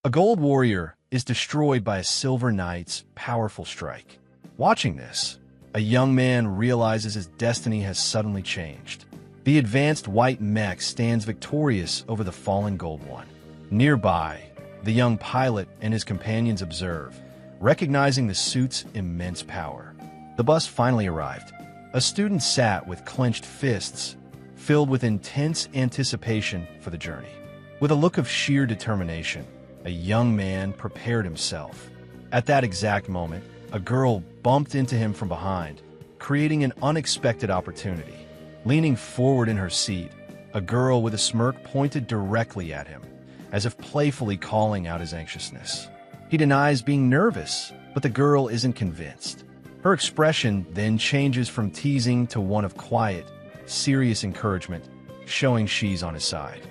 A gold warrior is destroyed by a silver knight's powerful strike. Watching this, a young man realizes his destiny has suddenly changed. The advanced white mech stands victorious over the fallen gold one. Nearby, the young pilot and his companions observe, recognizing the suit's immense power. The bus finally arrived. A student sat with clenched fists, filled with intense anticipation for the journey. With a look of sheer determination, a young man prepared himself. At that exact moment, a girl bumped into him from behind, creating an unexpected opportunity. Leaning forward in her seat, a girl with a smirk pointed directly at him, as if playfully calling out his anxiousness. He denies being nervous, but the girl isn't convinced. Her expression then changes from teasing to one of quiet, serious encouragement, showing she's on his side.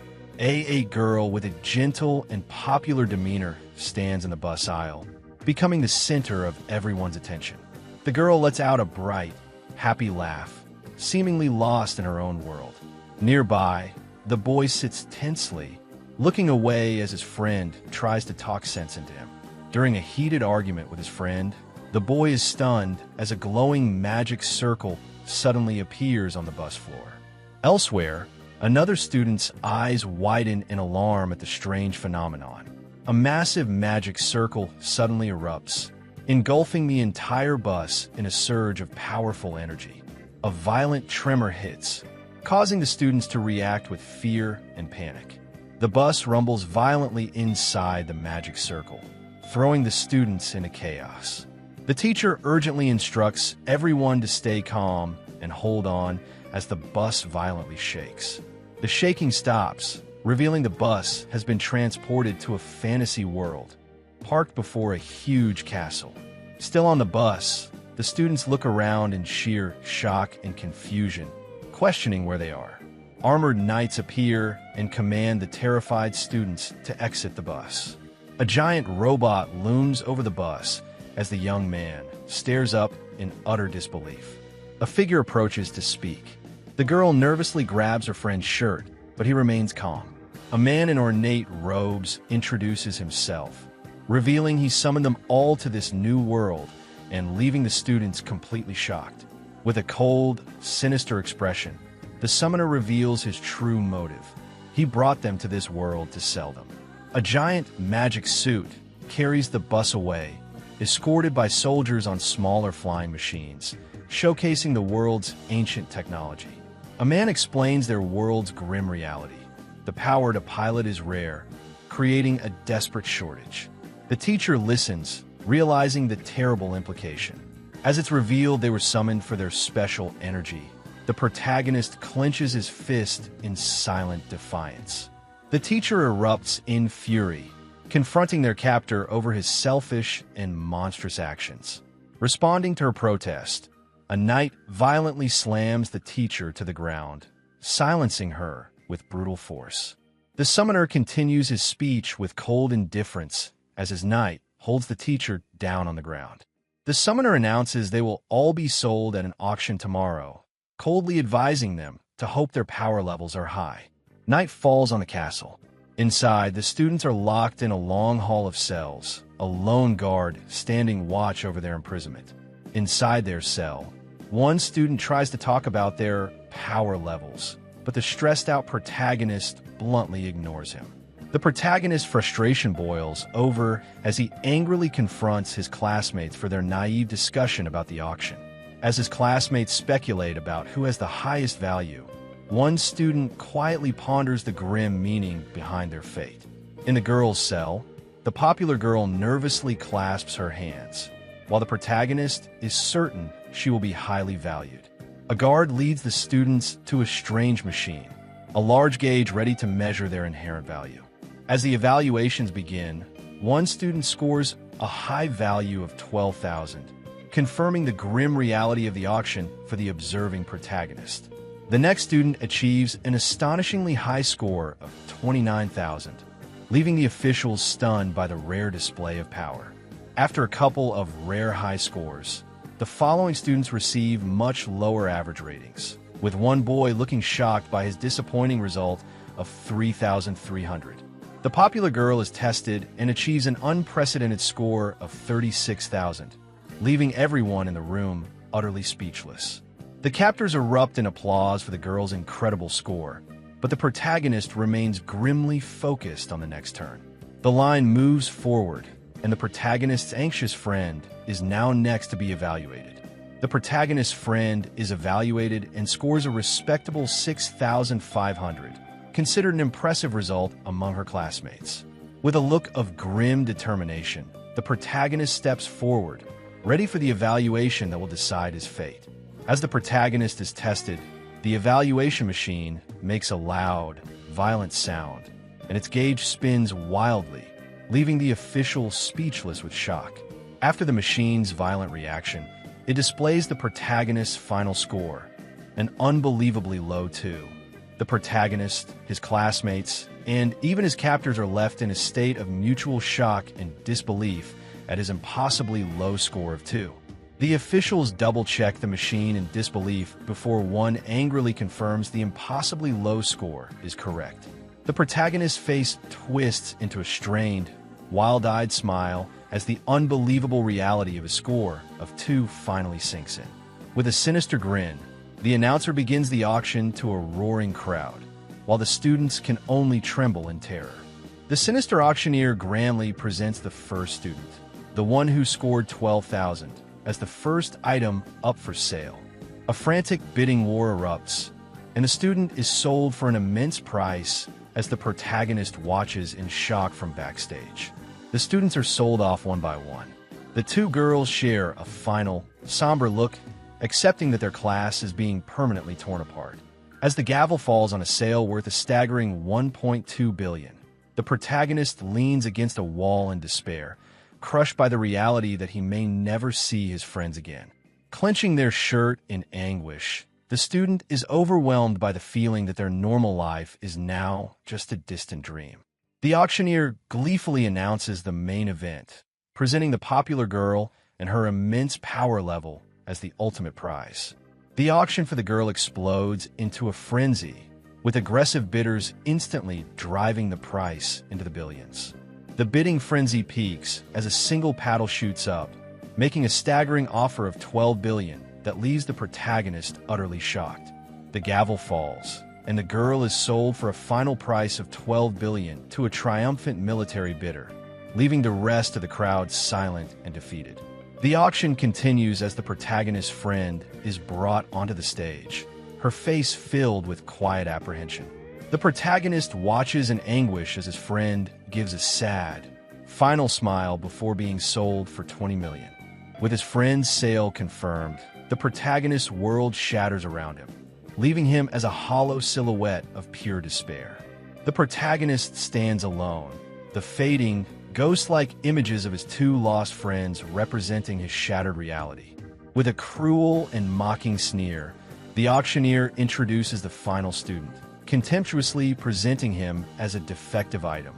A girl with a gentle and popular demeanor stands in the bus aisle, becoming the center of everyone's attention. The girl lets out a bright, happy laugh, seemingly lost in her own world. Nearby, the boy sits tensely, looking away as his friend tries to talk sense into him. During a heated argument with his friend, the boy is stunned as a glowing magic circle suddenly appears on the bus floor. Elsewhere, another student's eyes widen in alarm at the strange phenomenon. A massive magic circle suddenly erupts, engulfing the entire bus in a surge of powerful energy. A violent tremor hits, causing the students to react with fear and panic. The bus rumbles violently inside the magic circle, throwing the students into chaos. The teacher urgently instructs everyone to stay calm and hold on as the bus violently shakes. The shaking stops, revealing the bus has been transported to a fantasy world, parked before a huge castle. Still on the bus, the students look around in sheer shock and confusion, questioning where they are. Armored knights appear and command the terrified students to exit the bus. A giant robot looms over the bus as the young man stares up in utter disbelief. A figure approaches to speak. The girl nervously grabs her friend's shirt, but he remains calm. A man in ornate robes introduces himself, revealing he summoned them all to this new world and leaving the students completely shocked. With a cold, sinister expression, the summoner reveals his true motive. He brought them to this world to sell them. A giant magic suit carries the bus away, escorted by soldiers on smaller flying machines, showcasing the world's ancient technology. A man explains their world's grim reality. The power to pilot is rare, creating a desperate shortage. The teacher listens, realizing the terrible implication. As it's revealed they were summoned for their special energy, the protagonist clenches his fist in silent defiance. The teacher erupts in fury, confronting their captor over his selfish and monstrous actions. Responding to her protest, a knight violently slams the teacher to the ground, silencing her with brutal force. The summoner continues his speech with cold indifference as his knight holds the teacher down on the ground. The summoner announces they will all be sold at an auction tomorrow, coldly advising them to hope their power levels are high. Night falls on the castle. Inside, the students are locked in a long hall of cells, a lone guard standing watch over their imprisonment. Inside their cell, one student tries to talk about their power levels, but the stressed-out protagonist bluntly ignores him. The protagonist's frustration boils over as he angrily confronts his classmates for their naive discussion about the auction. As his classmates speculate about who has the highest value, one student quietly ponders the grim meaning behind their fate. In the girls' cell, the popular girl nervously clasps her hands, while the protagonist is certain she will be highly valued. A guard leads the students to a strange machine, a large gauge ready to measure their inherent value. As the evaluations begin, one student scores a high value of 12,000, confirming the grim reality of the auction for the observing protagonist. The next student achieves an astonishingly high score of 29,000, leaving the officials stunned by the rare display of power. After a couple of rare high scores, the following students receive much lower average ratings, with one boy looking shocked by his disappointing result of 3,300. The popular girl is tested and achieves an unprecedented score of 36,000, leaving everyone in the room utterly speechless. The captors erupt in applause for the girl's incredible score, but the protagonist remains grimly focused on the next turn. The line moves forward, and the protagonist's anxious friend is now next to be evaluated. The protagonist's friend is evaluated and scores a respectable 6,500, considered an impressive result among her classmates. With a look of grim determination, the protagonist steps forward, ready for the evaluation that will decide his fate. As the protagonist is tested, the evaluation machine makes a loud, violent sound, and its gauge spins wildly, leaving the official speechless with shock. After the machine's violent reaction, it displays the protagonist's final score, an unbelievably low 2. The protagonist, his classmates, and even his captors are left in a state of mutual shock and disbelief at his impossibly low score of 2. The officials double-check the machine in disbelief before one angrily confirms the impossibly low score is correct. The protagonist's face twists into a strained, wild-eyed smile as the unbelievable reality of his score of 2 finally sinks in. With a sinister grin, the announcer begins the auction to a roaring crowd, while the students can only tremble in terror. The sinister auctioneer grandly presents the first student, the one who scored 12,000, as the first item up for sale. A frantic bidding war erupts, and the student is sold for an immense price as the protagonist watches in shock from backstage. The students are sold off one by one. The two girls share a final, somber look, accepting that their class is being permanently torn apart. As the gavel falls on a sale worth a staggering 1.2 billion, the protagonist leans against a wall in despair, crushed by the reality that he may never see his friends again. Clenching their shirt in anguish, the student is overwhelmed by the feeling that their normal life is now just a distant dream. The auctioneer gleefully announces the main event, presenting the popular girl and her immense power level as the ultimate prize. The auction for the girl explodes into a frenzy, with aggressive bidders instantly driving the price into the billions. The bidding frenzy peaks as a single paddle shoots up, making a staggering offer of 12 billion that leaves the protagonist utterly shocked. The gavel falls, and the girl is sold for a final price of 12 billion to a triumphant military bidder, leaving the rest of the crowd silent and defeated. The auction continues as the protagonist's friend is brought onto the stage, her face filled with quiet apprehension. The protagonist watches in anguish as his friend gives a sad, final smile before being sold for 20 million. With his friend's sale confirmed, the protagonist's world shatters around him, leaving him as a hollow silhouette of pure despair. The protagonist stands alone, the fading, ghost-like images of his two lost friends representing his shattered reality. With a cruel and mocking sneer, the auctioneer introduces the final student, contemptuously presenting him as a defective item.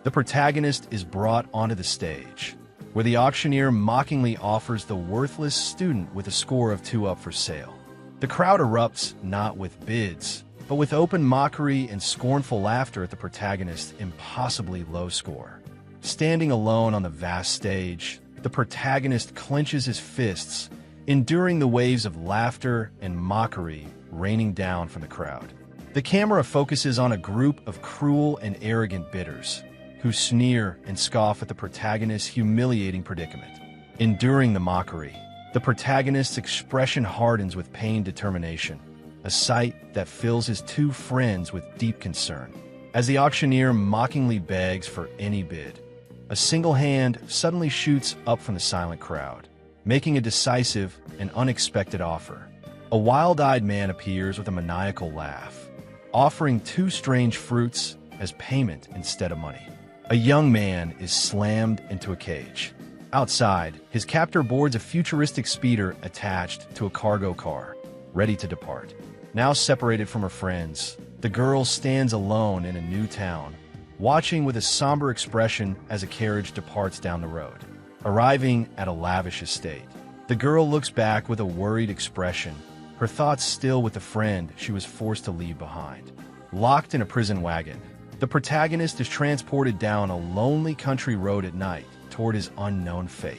The protagonist is brought onto the stage, where the auctioneer mockingly offers the worthless student with a score of 2 up for sale. The crowd erupts not with bids, but with open mockery and scornful laughter at the protagonist's impossibly low score. Standing alone on the vast stage, the protagonist clenches his fists, enduring the waves of laughter and mockery raining down from the crowd. The camera focuses on a group of cruel and arrogant bidders, who sneer and scoff at the protagonist's humiliating predicament. Enduring the mockery, the protagonist's expression hardens with pained determination, a sight that fills his two friends with deep concern. As the auctioneer mockingly begs for any bid, a single hand suddenly shoots up from the silent crowd, making a decisive and unexpected offer. A wild-eyed man appears with a maniacal laugh, offering 2 strange fruits as payment instead of money. A young man is slammed into a cage. Outside, his captor boards a futuristic speeder attached to a cargo car, ready to depart. Now separated from her friends, the girl stands alone in a new town, watching with a somber expression as a carriage departs down the road. Arriving at a lavish estate, the girl looks back with a worried expression, her thoughts still with the friend she was forced to leave behind. Locked in a prison wagon, The protagonist is transported down a lonely country road at night toward his unknown fate.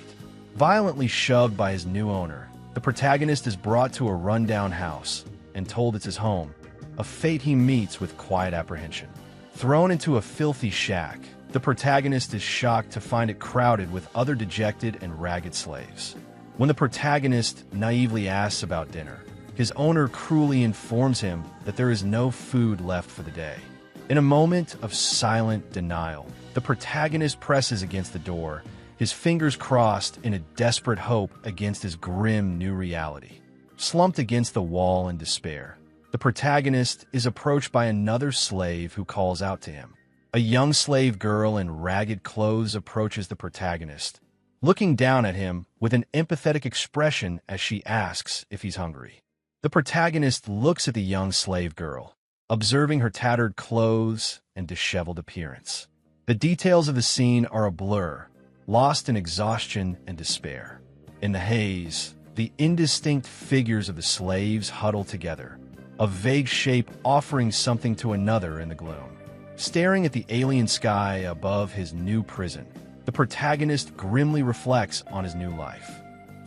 Violently shoved by his new owner, the protagonist is brought to a rundown house and told it's his home, a fate he meets with quiet apprehension. Thrown into a filthy shack, the protagonist is shocked to find it crowded with other dejected and ragged slaves. When the protagonist naively asks about dinner, his owner cruelly informs him that there is no food left for the day. In a moment of silent denial, the protagonist presses against the door, his fingers crossed in a desperate hope against his grim new reality. Slumped against the wall in despair, the protagonist is approached by another slave who calls out to him. A young slave girl in ragged clothes approaches the protagonist, looking down at him with an empathetic expression as she asks if he's hungry. The protagonist looks at the young slave girl, observing her tattered clothes and disheveled appearance. The details of the scene are a blur, lost in exhaustion and despair. In the haze, the indistinct figures of the slaves huddle together, a vague shape offering something to another in the gloom. Staring at the alien sky above his new prison, the protagonist grimly reflects on his new life.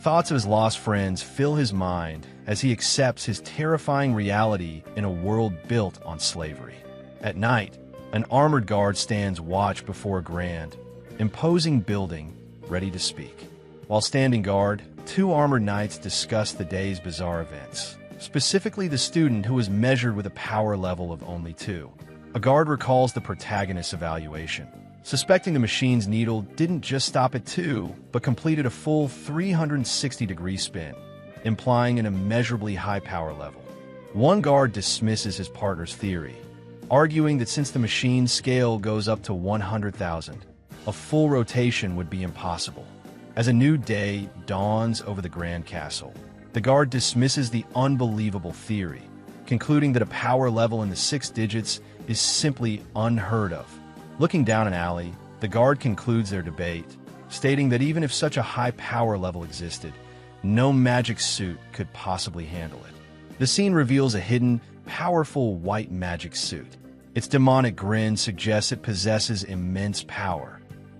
Thoughts of his lost friends fill his mind as he accepts his terrifying reality in a world built on slavery. At night, an armored guard stands watch before a grand, imposing building, ready to speak. While standing guard, two armored knights discuss the day's bizarre events, specifically the student who was measured with a power level of only 2. A guard recalls the protagonist's evaluation, suspecting the machine's needle didn't just stop at 2, but completed a full 360-degree spin, implying an immeasurably high power level. One guard dismisses his partner's theory, arguing that since the machine's scale goes up to 100,000, a full rotation would be impossible. As a new day dawns over the Grand Castle, the guard dismisses the unbelievable theory, concluding that a power level in the 6 digits is simply unheard of. Looking down an alley, the guard concludes their debate, stating that even if such a high power level existed, no magic suit could possibly handle it. The scene reveals a hidden, powerful white magic suit. Its demonic grin suggests it possesses immense power,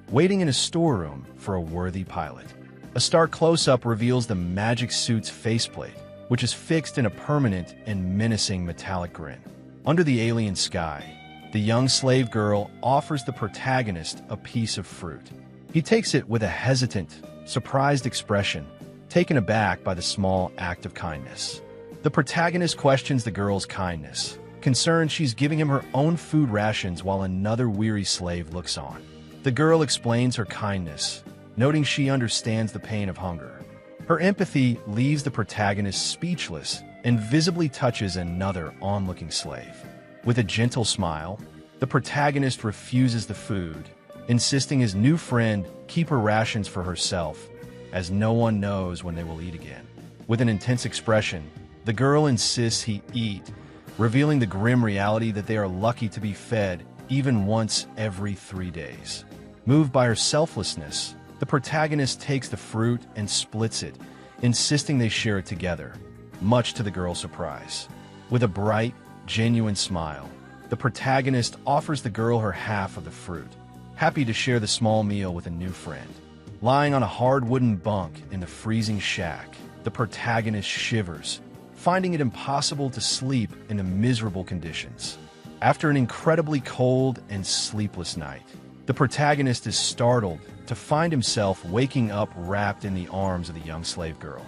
waiting in a storeroom for a worthy pilot. A stark close-up reveals the magic suit's faceplate, which is fixed in a permanent and menacing metallic grin. Under the alien sky, the young slave girl offers the protagonist a piece of fruit. He takes it with a hesitant, surprised expression, taken aback by the small act of kindness. The protagonist questions the girl's kindness, concerned she's giving him her own food rations while another weary slave looks on. The girl explains her kindness, noting she understands the pain of hunger. Her empathy leaves the protagonist speechless and visibly touches another onlooking slave. With a gentle smile, the protagonist refuses the food, insisting his new friend keep her rations for herself, as no one knows when they will eat again. With an intense expression, the girl insists he eat, revealing the grim reality that they are lucky to be fed even once every 3 days. Moved by her selflessness, the protagonist takes the fruit and splits it, insisting they share it together, much to the girl's surprise. With a bright, genuine smile, the protagonist offers the girl her half of the fruit, happy to share the small meal with a new friend. Lying on a hard wooden bunk in the freezing shack, the protagonist shivers, finding it impossible to sleep in the miserable conditions. After an incredibly cold and sleepless night, the protagonist is startled to find himself waking up wrapped in the arms of the young slave girl.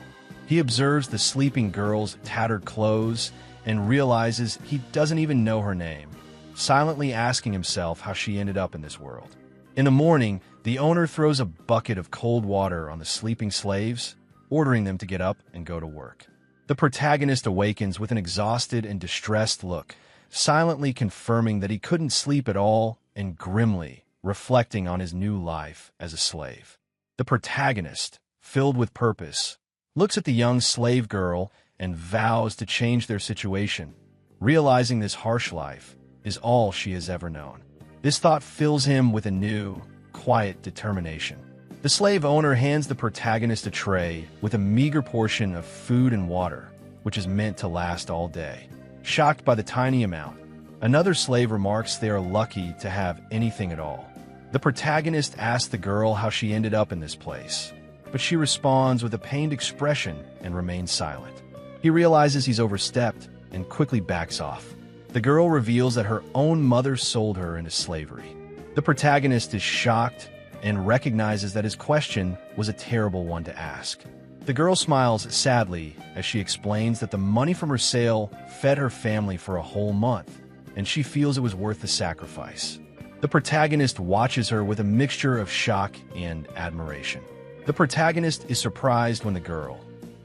He observes the sleeping girl's tattered clothes and realizes he doesn't even know her name, silently asking himself how she ended up in this world. In the morning, the owner throws a bucket of cold water on the sleeping slaves, ordering them to get up and go to work. The protagonist awakens with an exhausted and distressed look, silently confirming that he couldn't sleep at all and grimly reflecting on his new life as a slave. The protagonist, filled with purpose, looks at the young slave girl and vows to change their situation, realizing this harsh life is all she has ever known. This thought fills him with a new, quiet determination. The slave owner hands the protagonist a tray with a meager portion of food and water, which is meant to last all day. Shocked by the tiny amount, Another slave remarks they are lucky to have anything at all. The protagonist asks the girl how she ended up in this place, but she responds with a pained expression and remains silent. He realizes he's overstepped and quickly backs off. The girl reveals that her own mother sold her into slavery. The protagonist is shocked and recognizes that his question was a terrible one to ask. The girl smiles sadly as she explains that the money from her sale fed her family for a whole month, and she feels it was worth the sacrifice. The protagonist watches her with a mixture of shock and admiration. The protagonist is surprised when the girl,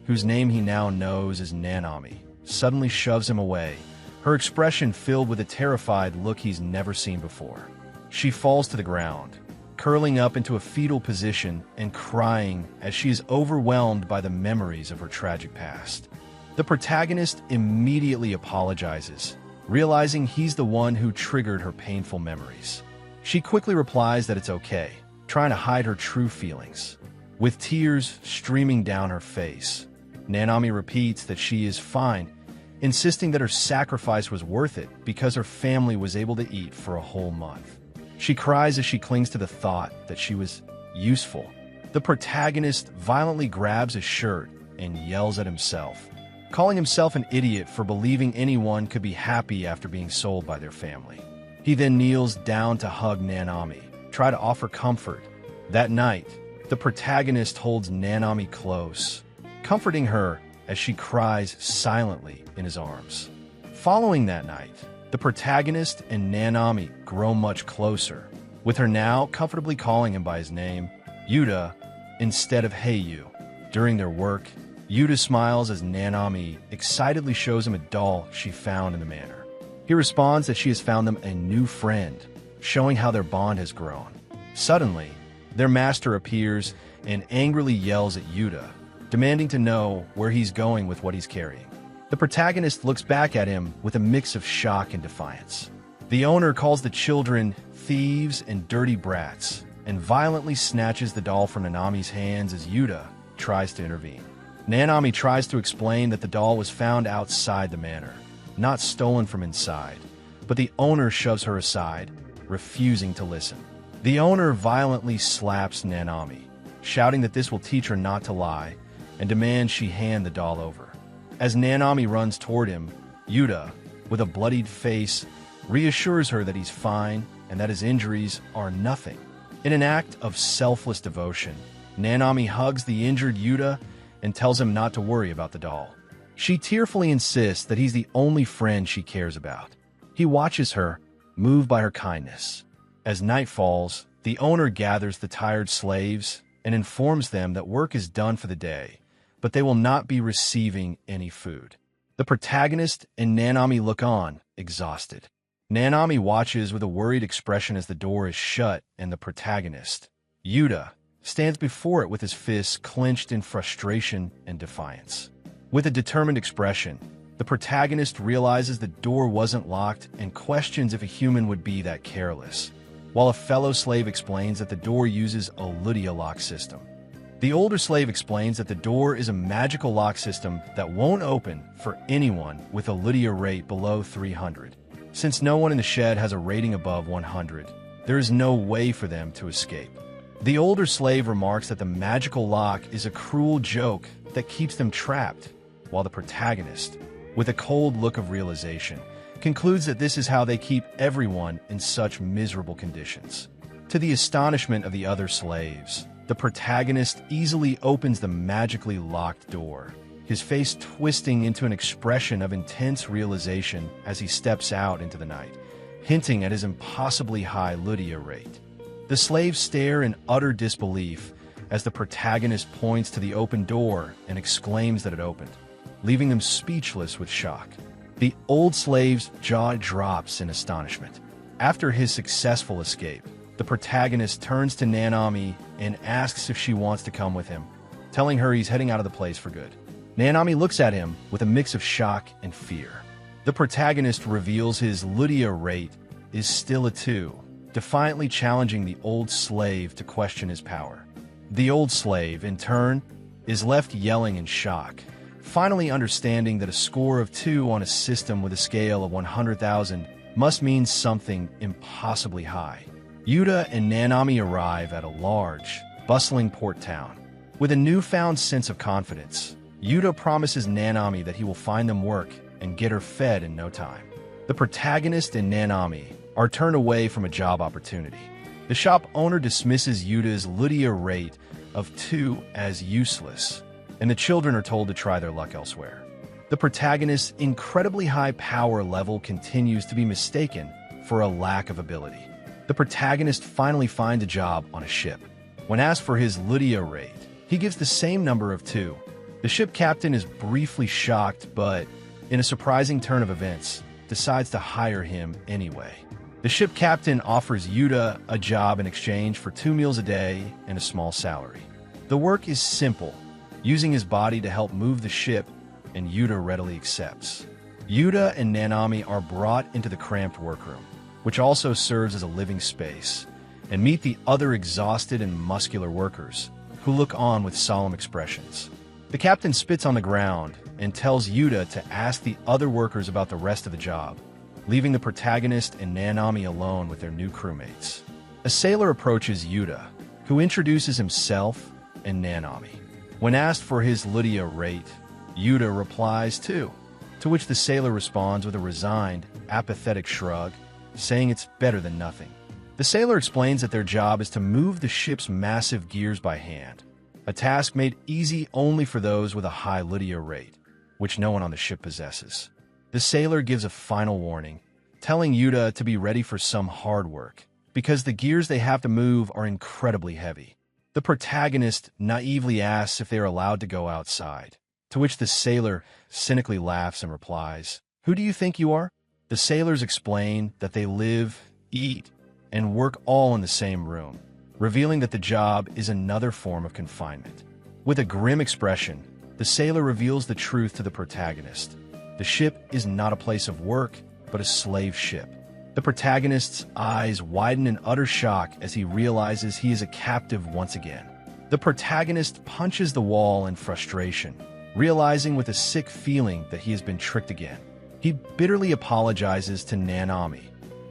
whose name he now knows as Nanami, suddenly shoves him away, her expression filled with a terrified look he's never seen before. She falls to the ground, curling up into a fetal position and crying as she is overwhelmed by the memories of her tragic past. The protagonist immediately apologizes, realizing he's the one who triggered her painful memories. She quickly replies that it's okay, trying to hide her true feelings. With tears streaming down her face, Nanami repeats that she is fine, insisting that her sacrifice was worth it because her family was able to eat for a whole month. She cries as she clings to the thought that she was useful. The protagonist violently grabs his shirt and yells at himself, calling himself an idiot for believing anyone could be happy after being sold by their family. He then kneels down to hug Nanami, try to offer comfort. That night, the protagonist holds Nanami close, comforting her as she cries silently in his arms. Following that night, the protagonist and Nanami grow much closer, with her now comfortably calling him by his name, Yuta, instead of Hey You. During their work, Yuta smiles as Nanami excitedly shows him a doll she found in the manor. He responds that she has found them a new friend, showing how their bond has grown. Suddenly, their master appears and angrily yells at Yuta, demanding to know where he's going with what he's carrying. The protagonist looks back at him with a mix of shock and defiance. The owner calls the children thieves and dirty brats and violently snatches the doll from Nanami's hands as Yuta tries to intervene. Nanami tries to explain that the doll was found outside the manor, not stolen from inside, but the owner shoves her aside, refusing to listen. The owner violently slaps Nanami, shouting that this will teach her not to lie, and demands she hand the doll over. As Nanami runs toward him, Yuta, with a bloodied face, reassures her that he's fine and that his injuries are nothing. In an act of selfless devotion, Nanami hugs the injured Yuta and tells him not to worry about the doll. She tearfully insists that he's the only friend she cares about. He watches her, moved by her kindness. As night falls, the owner gathers the tired slaves and informs them that work is done for the day, but they will not be receiving any food. The protagonist and Nanami look on, exhausted. Nanami watches with a worried expression as the door is shut and the protagonist, Yuta, stands before it with his fists clenched in frustration and defiance. With a determined expression, the protagonist realizes the door wasn't locked and questions if a human would be that careless, while a fellow slave explains that the door uses a Lydia lock system. The older slave explains that the door is a magical lock system that won't open for anyone with a Lydia rate below 300. Since no one in the shed has a rating above 100, there is no way for them to escape. The older slave remarks that the magical lock is a cruel joke that keeps them trapped, while the protagonist, with a cold look of realization, concludes that this is how they keep everyone in such miserable conditions. To the astonishment of the other slaves, the protagonist easily opens the magically locked door, his face twisting into an expression of intense realization as he steps out into the night, hinting at his impossibly high Lydia rate. The slaves stare in utter disbelief as the protagonist points to the open door and exclaims that it opened, leaving them speechless with shock. The old slave's jaw drops in astonishment. After his successful escape, the protagonist turns to Nanami and asks if she wants to come with him, telling her he's heading out of the place for good. Nanami looks at him with a mix of shock and fear. The protagonist reveals his Lydia rate is still a 2, defiantly challenging the old slave to question his power. The old slave, in turn, is left yelling in shock, finally understanding that a score of 2 on a system with a scale of 100,000 must mean something impossibly high. Yuta and Nanami arrive at a large, bustling port town. With a newfound sense of confidence, Yuta promises Nanami that he will find them work and get her fed in no time. The protagonist and Nanami are turned away from a job opportunity. The shop owner dismisses Yuta's Lydia rate of 2 as useless, and the children are told to try their luck elsewhere. The protagonist's incredibly high power level continues to be mistaken for a lack of ability. The protagonist finally finds a job on a ship. When asked for his Lydia rate, he gives the same number of 2. The ship captain is briefly shocked, but in a surprising turn of events, decides to hire him anyway. The ship captain offers Yuta a job in exchange for 2 meals a day and a small salary. The work is simple, using his body to help move the ship, and Yuta readily accepts. Yuta and Nanami are brought into the cramped workroom, which also serves as a living space, and meet the other exhausted and muscular workers, who look on with solemn expressions. The captain spits on the ground and tells Yuta to ask the other workers about the rest of the job, leaving the protagonist and Nanami alone with their new crewmates. A sailor approaches Yuta, who introduces himself and Nanami. When asked for his Lydia rate, Yuta replies 2, to which the sailor responds with a resigned, apathetic shrug, saying it's better than nothing. The sailor explains that their job is to move the ship's massive gears by hand, a task made easy only for those with a high Lydia rate, which no one on the ship possesses. The sailor gives a final warning, telling Yuta to be ready for some hard work, because the gears they have to move are incredibly heavy. The protagonist naively asks if they are allowed to go outside, to which the sailor cynically laughs and replies, "Who do you think you are?" The sailors explain that they live, eat, and work all in the same room, revealing that the job is another form of confinement. With a grim expression, the sailor reveals the truth to the protagonist. The ship is not a place of work, but a slave ship. The protagonist's eyes widen in utter shock as he realizes he is a captive once again. The protagonist punches the wall in frustration, realizing with a sick feeling that he has been tricked again. He bitterly apologizes to Nanami,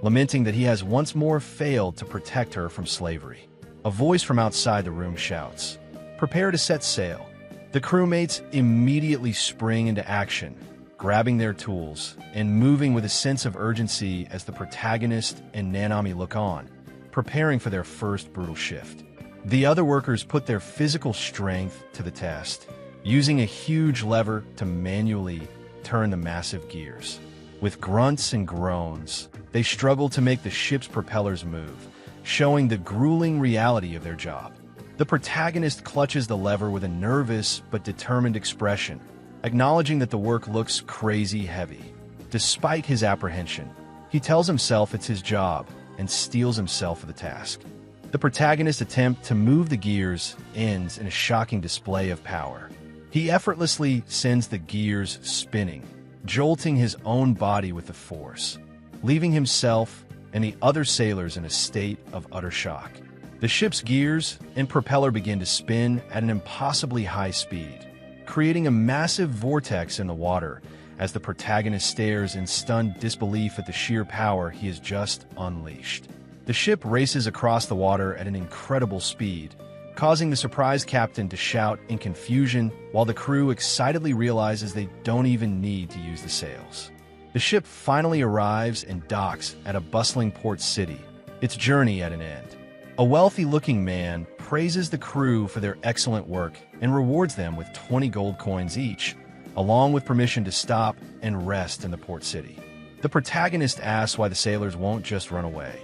lamenting that he has once more failed to protect her from slavery. A voice from outside the room shouts, "Prepare to set sail." The crewmates immediately spring into action, grabbing their tools and moving with a sense of urgency as the protagonist and Nanami look on, preparing for their first brutal shift. The other workers put their physical strength to the test, using a huge lever to manually turn the massive gears. With grunts and groans, they struggle to make the ship's propellers move, showing the grueling reality of their job. The protagonist clutches the lever with a nervous but determined expression, acknowledging that the work looks crazy heavy. Despite his apprehension, he tells himself it's his job and steels himself for the task. The protagonist's attempt to move the gears ends in a shocking display of power. He effortlessly sends the gears spinning, jolting his own body with the force, leaving himself and the other sailors in a state of utter shock. The ship's gears and propeller begin to spin at an impossibly high speed, creating a massive vortex in the water as the protagonist stares in stunned disbelief at the sheer power he has just unleashed. The ship races across the water at an incredible speed, causing the surprised captain to shout in confusion while the crew excitedly realizes they don't even need to use the sails. The ship finally arrives and docks at a bustling port city, its journey at an end. A wealthy-looking man praises the crew for their excellent work and rewards them with 20 gold coins each, along with permission to stop and rest in the port city. The protagonist asks why the sailors won't just run away,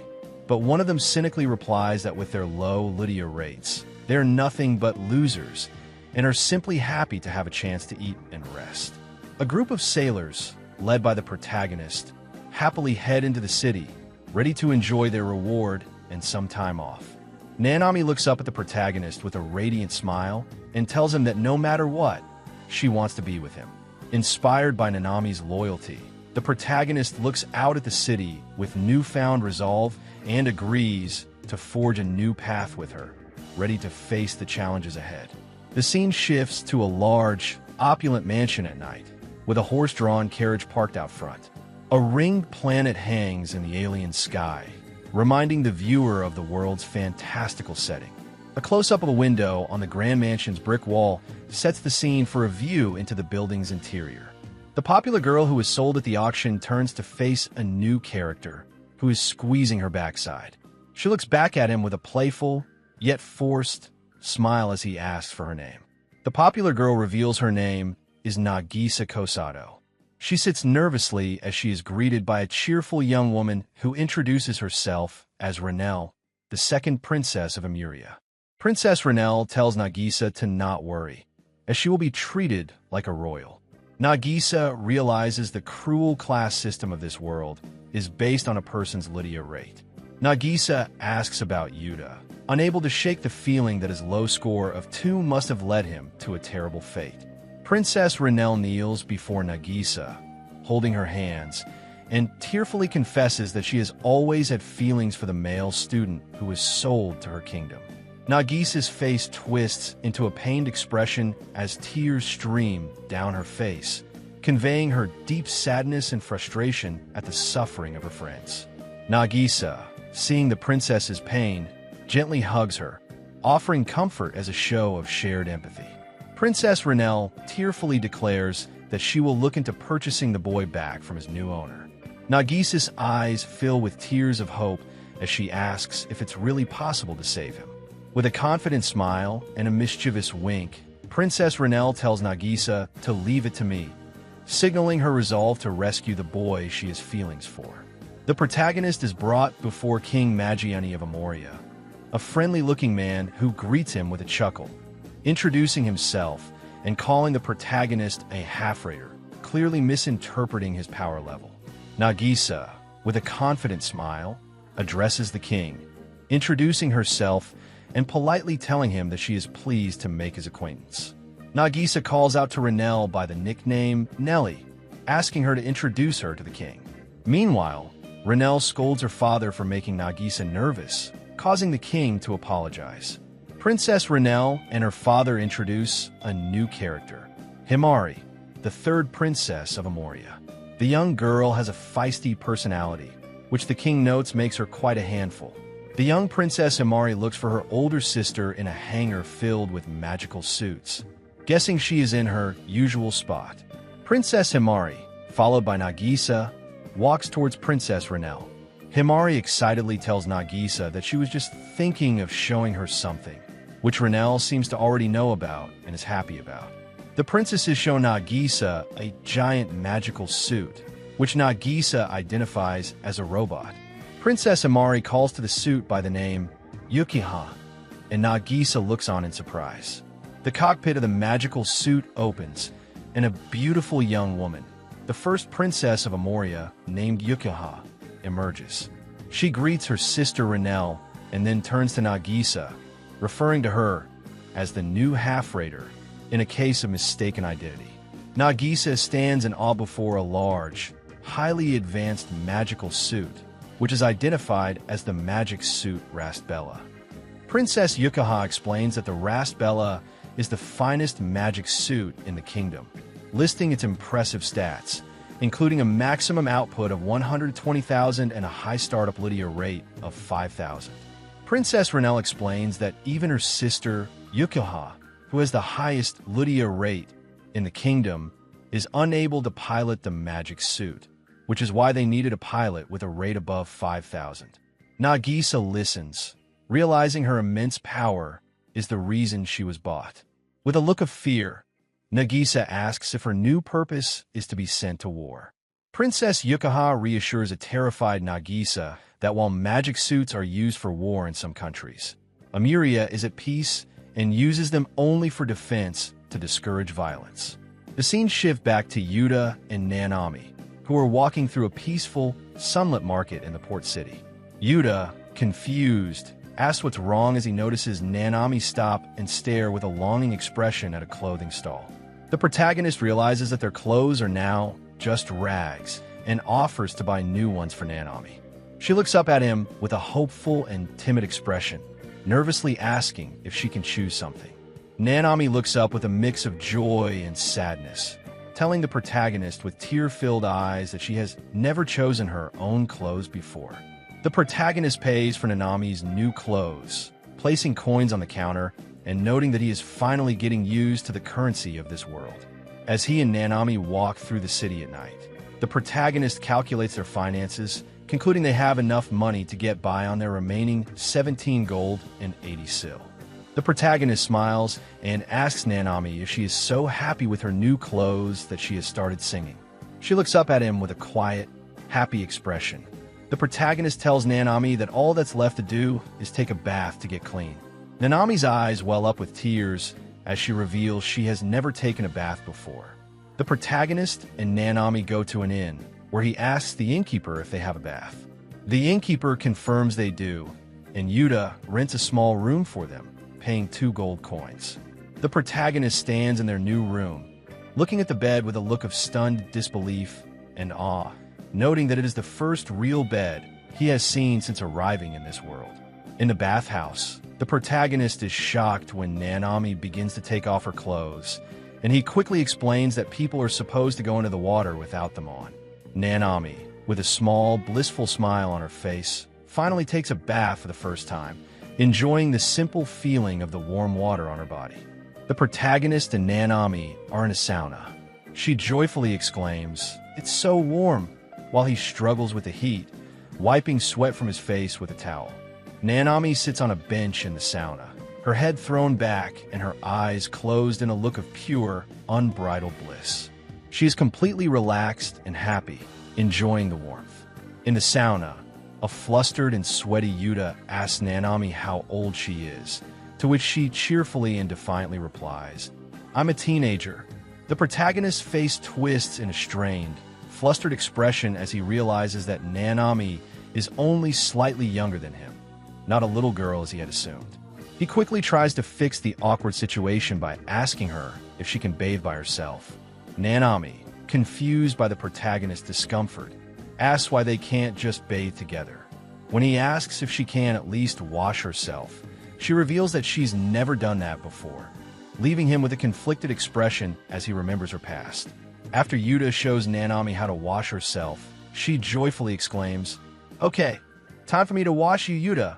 but one of them cynically replies that with their low Lydia rates, they're nothing but losers and are simply happy to have a chance to eat and rest. A group of sailors, led by the protagonist, happily head into the city, ready to enjoy their reward and some time off. Nanami looks up at the protagonist with a radiant smile and tells him that no matter what, she wants to be with him. Inspired by Nanami's loyalty, the protagonist looks out at the city with newfound resolve and agrees to forge a new path with her, ready to face the challenges ahead. The scene shifts to a large, opulent mansion at night, with a horse-drawn carriage parked out front. A ringed planet hangs in the alien sky, reminding the viewer of the world's fantastical setting. A close-up of a window on the Grand Mansion's brick wall sets the scene for a view into the building's interior. The popular girl who was sold at the auction turns to face a new character who is squeezing her backside. She looks back at him with a playful, yet forced, smile as he asks for her name. The popular girl reveals her name is Nagisa Kosado. She sits nervously as she is greeted by a cheerful young woman who introduces herself as Renelle, the second princess of Amuria. Princess Renelle tells Nagisa to not worry, as she will be treated like a royal. Nagisa realizes the cruel class system of this world is based on a person's Lydia rate. Nagisa asks about Yuta, unable to shake the feeling that his low score of 2 must have led him to a terrible fate. Princess Renelle kneels before Nagisa, holding her hands, and tearfully confesses that she has always had feelings for the male student who was sold to her kingdom. Nagisa's face twists into a pained expression as tears stream down her face, conveying her deep sadness and frustration at the suffering of her friends. Nagisa, seeing the princess's pain, gently hugs her, offering comfort as a show of shared empathy. Princess Renelle tearfully declares that she will look into purchasing the boy back from his new owner. Nagisa's eyes fill with tears of hope as she asks if it's really possible to save him. With a confident smile and a mischievous wink, Princess Renelle tells Nagisa to leave it to me, signaling her resolve to rescue the boy she has feelings for. The protagonist is brought before King Magiani of Amoria, a friendly-looking man who greets him with a chuckle, introducing himself and calling the protagonist a half-raider, clearly misinterpreting his power level. Nagisa, with a confident smile, addresses the king, introducing herself and politely telling him that she is pleased to make his acquaintance. Nagisa calls out to Renelle by the nickname Nellie, asking her to introduce her to the king. Meanwhile, Renelle scolds her father for making Nagisa nervous, causing the king to apologize. Princess Renelle and her father introduce a new character, Himari, the third princess of Amoria. The young girl has a feisty personality, which the king notes makes her quite a handful. The young Princess Himari looks for her older sister in a hangar filled with magical suits, guessing she is in her usual spot. Princess Himari, followed by Nagisa, walks towards Princess Renelle. Himari excitedly tells Nagisa that she was just thinking of showing her something, which Renelle seems to already know about and is happy about. The princesses show Nagisa a giant magical suit, which Nagisa identifies as a robot. Princess Himari calls to the suit by the name Yukiha, and Nagisa looks on in surprise. The cockpit of the magical suit opens, and a beautiful young woman, the first princess of Amoria, named Yukiha, emerges. She greets her sister Renelle and then turns to Nagisa, referring to her as the new half-raider in a case of mistaken identity. Nagisa stands in awe before a large, highly advanced magical suit, which is identified as the magic suit Rasbella. Princess Yukiha explains that the Rasbella is the finest magic suit in the kingdom, listing its impressive stats, including a maximum output of 120,000 and a high startup Lydia rate of 5,000. Princess Renelle explains that even her sister, Yukiha, who has the highest Lydia rate in the kingdom, is unable to pilot the magic suit, which is why they needed a pilot with a rate above 5,000. Nagisa listens, realizing her immense power is the reason she was bought. With a look of fear, Nagisa asks if her new purpose is to be sent to war. Princess Yukiha reassures a terrified Nagisa that while magic suits are used for war in some countries, Amuria is at peace and uses them only for defense to discourage violence. The scene shifts back to Yuta and Nanami, who are walking through a peaceful, sunlit market in the port city. Yuta, confused, asks what's wrong as he notices Nanami stop and stare with a longing expression at a clothing stall. The protagonist realizes that their clothes are now just rags and offers to buy new ones for Nanami. She looks up at him with a hopeful and timid expression, nervously asking if she can choose something. Nanami looks up with a mix of joy and sadness, telling the protagonist with tear-filled eyes that she has never chosen her own clothes before. The protagonist pays for Nanami's new clothes, placing coins on the counter and noting that he is finally getting used to the currency of this world. As he and Nanami walk through the city at night, the protagonist calculates their finances, concluding they have enough money to get by on their remaining 17 gold and 80 sil. The protagonist smiles and asks Nanami if she is so happy with her new clothes that she has started singing. She looks up at him with a quiet, happy expression. The protagonist tells Nanami that all that's left to do is take a bath to get clean. Nanami's eyes well up with tears as she reveals she has never taken a bath before. The protagonist and Nanami go to an inn, where he asks the innkeeper if they have a bath. The innkeeper confirms they do, and Yuta rents a small room for them, paying 2 gold coins. The protagonist stands in their new room, looking at the bed with a look of stunned disbelief and awe, noting that it is the first real bed he has seen since arriving in this world. In the bathhouse, the protagonist is shocked when Nanami begins to take off her clothes, and he quickly explains that people are supposed to go into the water without them on. Nanami, with a small, blissful smile on her face, finally takes a bath for the first time, enjoying the simple feeling of the warm water on her body. The protagonist and Nanami are in a sauna. She joyfully exclaims, "It's so warm," while he struggles with the heat, wiping sweat from his face with a towel. Nanami sits on a bench in the sauna, her head thrown back and her eyes closed in a look of pure, unbridled bliss. She is completely relaxed and happy, enjoying the warmth. In the sauna, a flustered and sweaty Yuta asks Nanami how old she is, to which she cheerfully and defiantly replies, "I'm a teenager." The protagonist's face twists in a strained, flustered expression as he realizes that Nanami is only slightly younger than him, not a little girl as he had assumed. He quickly tries to fix the awkward situation by asking her if she can bathe by herself. Nanami, confused by the protagonist's discomfort, asks why they can't just bathe together. When he asks if she can at least wash herself, she reveals that she's never done that before, leaving him with a conflicted expression as he remembers her past. After Yuta shows Nanami how to wash herself, she joyfully exclaims, "Okay, time for me to wash you, Yuta,"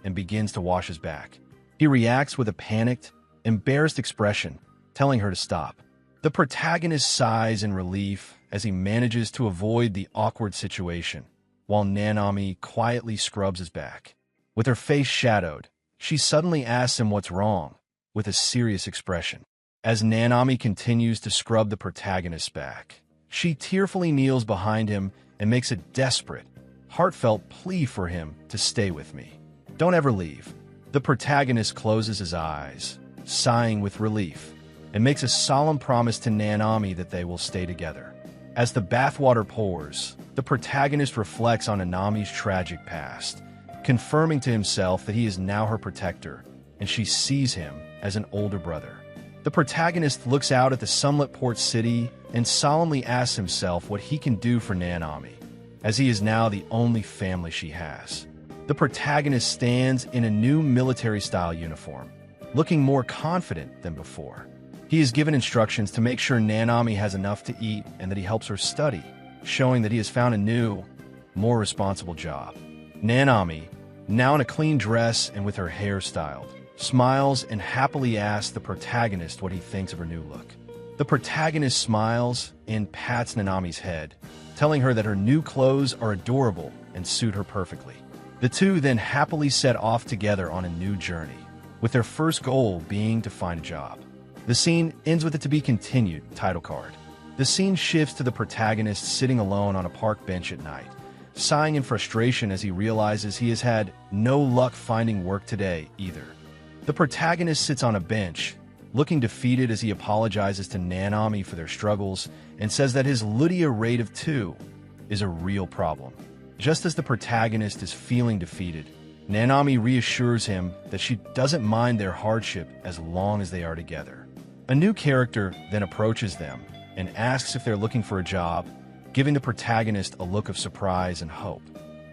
and begins to wash his back. He reacts with a panicked, embarrassed expression, telling her to stop. The protagonist sighs in relief as he manages to avoid the awkward situation, while Nanami quietly scrubs his back. With her face shadowed, she suddenly asks him what's wrong, with a serious expression. As Nanami continues to scrub the protagonist's back, she tearfully kneels behind him and makes a desperate, heartfelt plea for him to stay with me. "Don't ever leave." The protagonist closes his eyes, sighing with relief, and makes a solemn promise to Nanami that they will stay together. As the bathwater pours, the protagonist reflects on Nanami's tragic past, confirming to himself that he is now her protector, and she sees him as an older brother. The protagonist looks out at the sunlit port city and solemnly asks himself what he can do for Nanami, as he is now the only family she has. The protagonist stands in a new military-style uniform, looking more confident than before. He is given instructions to make sure Nanami has enough to eat and that he helps her study, showing that he has found a new, more responsible job. Nanami, now in a clean dress and with her hair styled, smiles and happily asks the protagonist what he thinks of her new look. The protagonist smiles and pats Nanami's head, telling her that her new clothes are adorable and suit her perfectly. The two then happily set off together on a new journey, with their first goal being to find a job. The scene ends with a "to be continued" title card. The scene shifts to the protagonist sitting alone on a park bench at night, sighing in frustration as he realizes he has had no luck finding work today either. The protagonist sits on a bench, looking defeated as he apologizes to Nanami for their struggles and says that his Lydia rate of 2 is a real problem. Just as the protagonist is feeling defeated, Nanami reassures him that she doesn't mind their hardship as long as they are together. A new character then approaches them and asks if they're looking for a job, giving the protagonist a look of surprise and hope.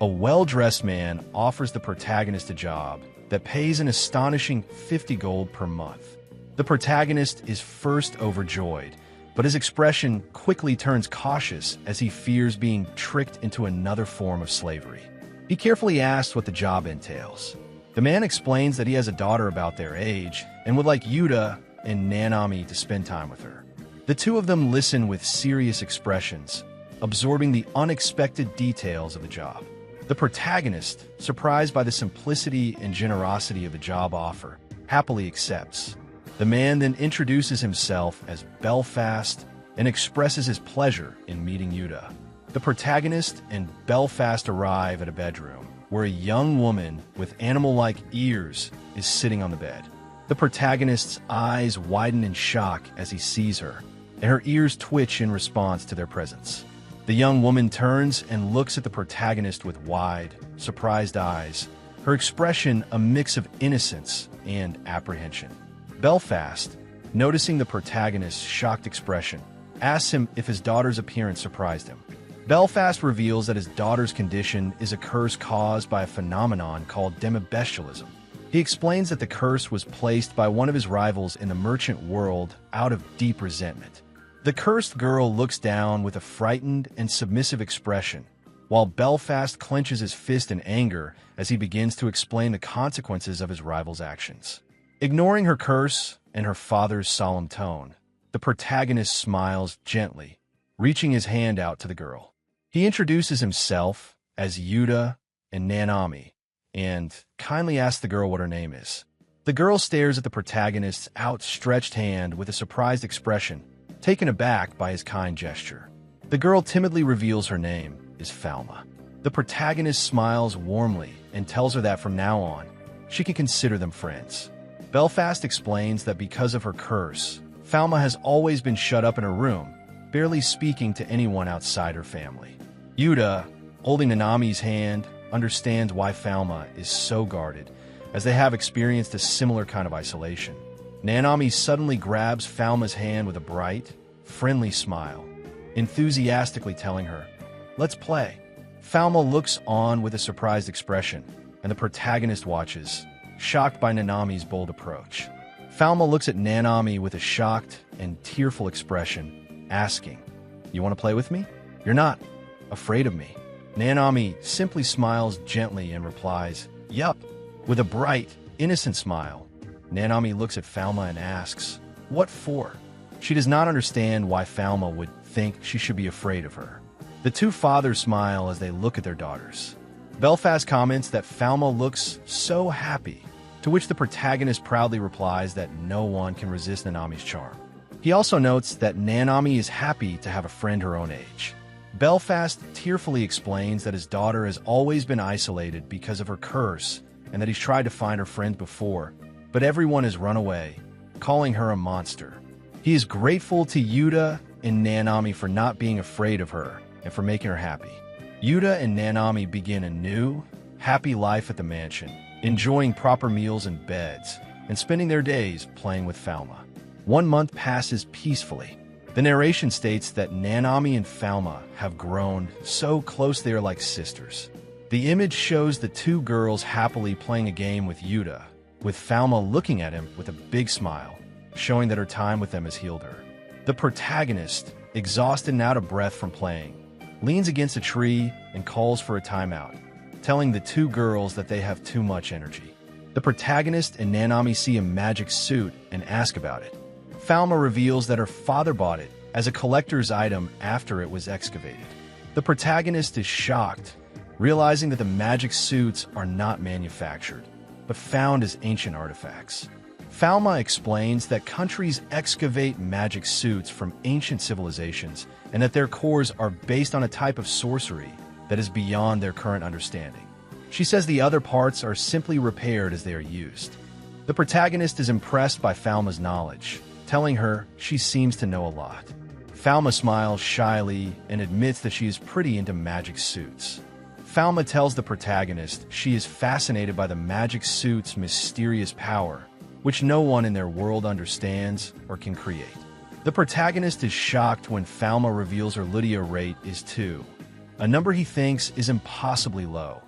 A well-dressed man offers the protagonist a job that pays an astonishing 50 gold per month. The protagonist is first overjoyed, but his expression quickly turns cautious as he fears being tricked into another form of slavery. He carefully asks what the job entails. The man explains that he has a daughter about their age and would like Yuta and Nanami to spend time with her. The two of them listen with serious expressions, absorbing the unexpected details of the job. The protagonist, surprised by the simplicity and generosity of the job offer, happily accepts. The man then introduces himself as Belfast and expresses his pleasure in meeting Yuta. The protagonist and Belfast arrive at a bedroom where a young woman with animal-like ears is sitting on the bed. The protagonist's eyes widen in shock as he sees her, and her ears twitch in response to their presence. The young woman turns and looks at the protagonist with wide, surprised eyes, her expression a mix of innocence and apprehension. Belfast, noticing the protagonist's shocked expression, asks him if his daughter's appearance surprised him. Belfast reveals that his daughter's condition is a curse caused by a phenomenon called demibestialism. He explains that the curse was placed by one of his rivals in the merchant world out of deep resentment. The cursed girl looks down with a frightened and submissive expression, while Belfast clenches his fist in anger as he begins to explain the consequences of his rival's actions. Ignoring her curse and her father's solemn tone, the protagonist smiles gently, reaching his hand out to the girl. He introduces himself as Yuta and Nanami, and kindly asks the girl what her name is. The girl stares at the protagonist's outstretched hand with a surprised expression, taken aback by his kind gesture. The girl timidly reveals her name is Felma. The protagonist smiles warmly and tells her that from now on, she can consider them friends. Belfast explains that because of her curse, Felma has always been shut up in her room, barely speaking to anyone outside her family. Yuta, holding Nanami's hand, understands why Felma is so guarded, as they have experienced a similar kind of isolation. Nanami suddenly grabs Felma's hand with a bright, friendly smile, enthusiastically telling her, "Let's play." Felma looks on with a surprised expression, and the protagonist watches, shocked by Nanami's bold approach. Felma looks at Nanami with a shocked and tearful expression, asking, "You want to play with me? You're not afraid of me?" Nanami simply smiles gently and replies, "Yup," with a bright, innocent smile. Nanami looks at Felma and asks, "What for?" She does not understand why Felma would think she should be afraid of her. The two fathers smile as they look at their daughters. Belfast comments that Felma looks so happy, to which the protagonist proudly replies that no one can resist Nanami's charm. He also notes that Nanami is happy to have a friend her own age. Belfast tearfully explains that his daughter has always been isolated because of her curse and that he's tried to find her friends before, but everyone has run away, calling her a monster. He is grateful to Yuta and Nanami for not being afraid of her and for making her happy. Yuta and Nanami begin a new, happy life at the mansion, enjoying proper meals and beds, and spending their days playing with Felma. 1 month passes peacefully. The narration states that Nanami and Felma have grown so close they are like sisters. The image shows the two girls happily playing a game with Yuta, with Felma looking at him with a big smile, showing that her time with them has healed her. The protagonist, exhausted and out of breath from playing, leans against a tree and calls for a timeout, telling the two girls that they have too much energy. The protagonist and Nanami see a magic suit and ask about it. Felma reveals that her father bought it as a collector's item after it was excavated. The protagonist is shocked, realizing that the magic suits are not manufactured, but found as ancient artifacts. Felma explains that countries excavate magic suits from ancient civilizations and that their cores are based on a type of sorcery that is beyond their current understanding. She says the other parts are simply repaired as they are used. The protagonist is impressed by Felma's knowledge, telling her she seems to know a lot. Felma smiles shyly and admits that she is pretty into magic suits. Felma tells the protagonist she is fascinated by the magic suit's mysterious power, which no one in their world understands or can create. The protagonist is shocked when Felma reveals her Lydia rate is 2, a number he thinks is impossibly low,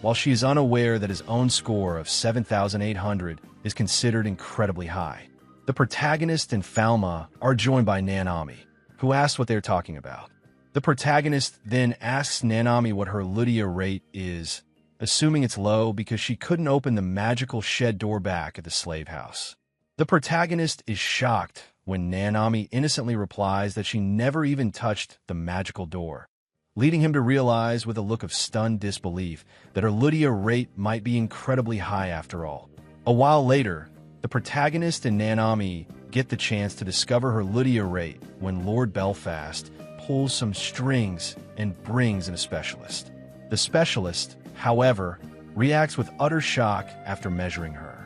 while she is unaware that his own score of 7,800 is considered incredibly high. The protagonist and Felma are joined by Nanami, who asks what they're talking about. The protagonist then asks Nanami what her Lydia rate is, assuming it's low because she couldn't open the magical shed door back at the slave house. The protagonist is shocked when Nanami innocently replies that she never even touched the magical door, leading him to realize with a look of stunned disbelief that her Lydia rate might be incredibly high after all. A while later, the protagonist and Nanami get the chance to discover her Lydia rate when Lord Belfast pulls some strings and brings in a specialist. The specialist, however, reacts with utter shock after measuring her.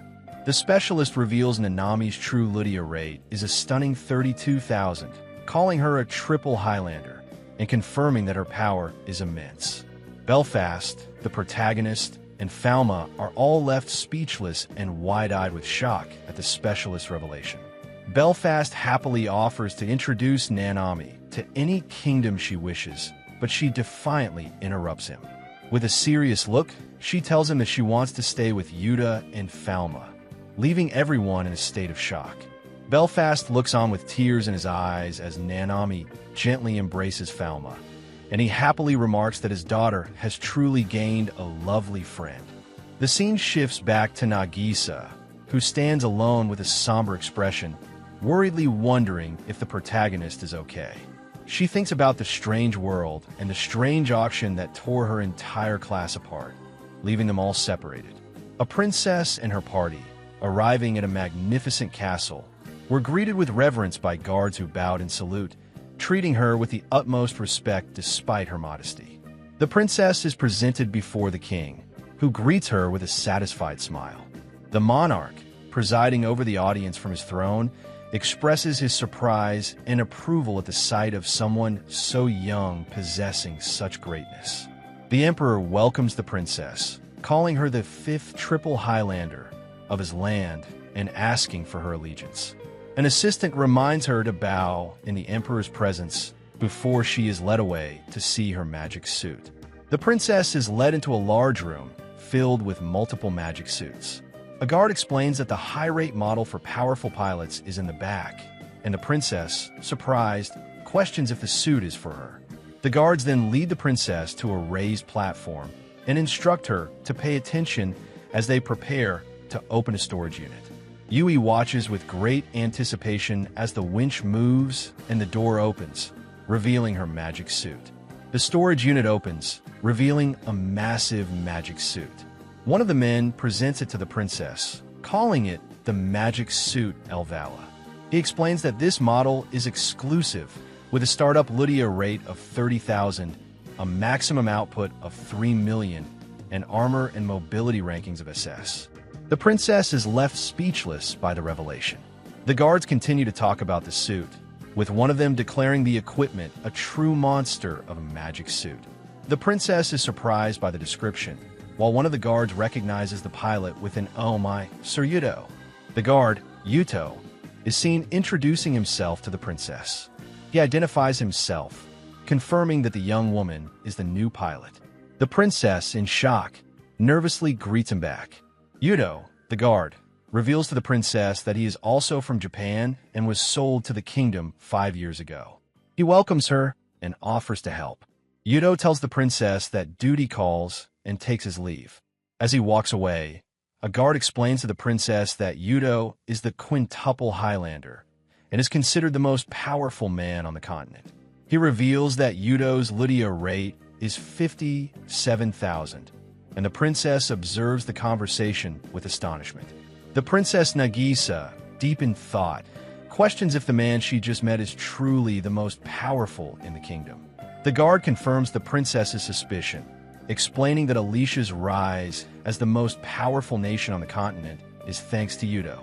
The specialist reveals Nanami's true Lydia rate is a stunning 32,000, calling her a triple Highlander and confirming that her power is immense. Belfast, the protagonist, and Felma are all left speechless and wide-eyed with shock at the specialist's revelation. Belfast happily offers to introduce Nanami to any kingdom she wishes, but she defiantly interrupts him. With a serious look, she tells him that she wants to stay with Yuta and Felma, leaving everyone in a state of shock. Belfast looks on with tears in his eyes as Nanami gently embraces Felma, and he happily remarks that his daughter has truly gained a lovely friend. The scene shifts back to Nagisa, who stands alone with a somber expression, worriedly wondering if the protagonist is okay. She thinks about the strange world and the strange auction that tore her entire class apart, leaving them all separated. A princess and her party, arriving at a magnificent castle, were greeted with reverence by guards who bowed in salute, treating her with the utmost respect despite her modesty. The princess is presented before the king, who greets her with a satisfied smile. The monarch, presiding over the audience from his throne, expresses his surprise and approval at the sight of someone so young possessing such greatness. The emperor welcomes the princess, calling her the 5th triple Highlander of his land and asking for her allegiance. An assistant reminds her to bow in the emperor's presence before she is led away to see her magic suit. The princess is led into a large room filled with multiple magic suits. A guard explains that the high-rate model for powerful pilots is in the back, and the princess, surprised, questions if the suit is for her. The guards then lead the princess to a raised platform and instruct her to pay attention as they prepare to open a storage unit. Yui watches with great anticipation as the winch moves and the door opens, revealing her magic suit. The storage unit opens, revealing a massive magic suit. One of the men presents it to the princess, calling it the magic suit Elvala. He explains that this model is exclusive, with a startup Lydia rate of 30,000, a maximum output of 3 million, and armor and mobility rankings of SS. The princess is left speechless by the revelation. The guards continue to talk about the suit, with one of them declaring the equipment a true monster of a magic suit. The princess is surprised by the description, while one of the guards recognizes the pilot with an "Oh my, Sir Yuto." The guard, Yuto, is seen introducing himself to the princess. He identifies himself, confirming that the young woman is the new pilot. The princess, in shock, nervously greets him back. Yuto, the guard, reveals to the princess that he is also from Japan and was sold to the kingdom 5 years ago. He welcomes her and offers to help. Yuto tells the princess that duty calls and takes his leave. As he walks away, a guard explains to the princess that Yuto is the quintuple Highlander and is considered the most powerful man on the continent. He reveals that Yuto's Lydia rate is 57,000, and the princess observes the conversation with astonishment. The Princess Nagisa, deep in thought, questions if the man she just met is truly the most powerful in the kingdom. The guard confirms the princess's suspicion, explaining that Alicia's rise as the most powerful nation on the continent is thanks to Yuto.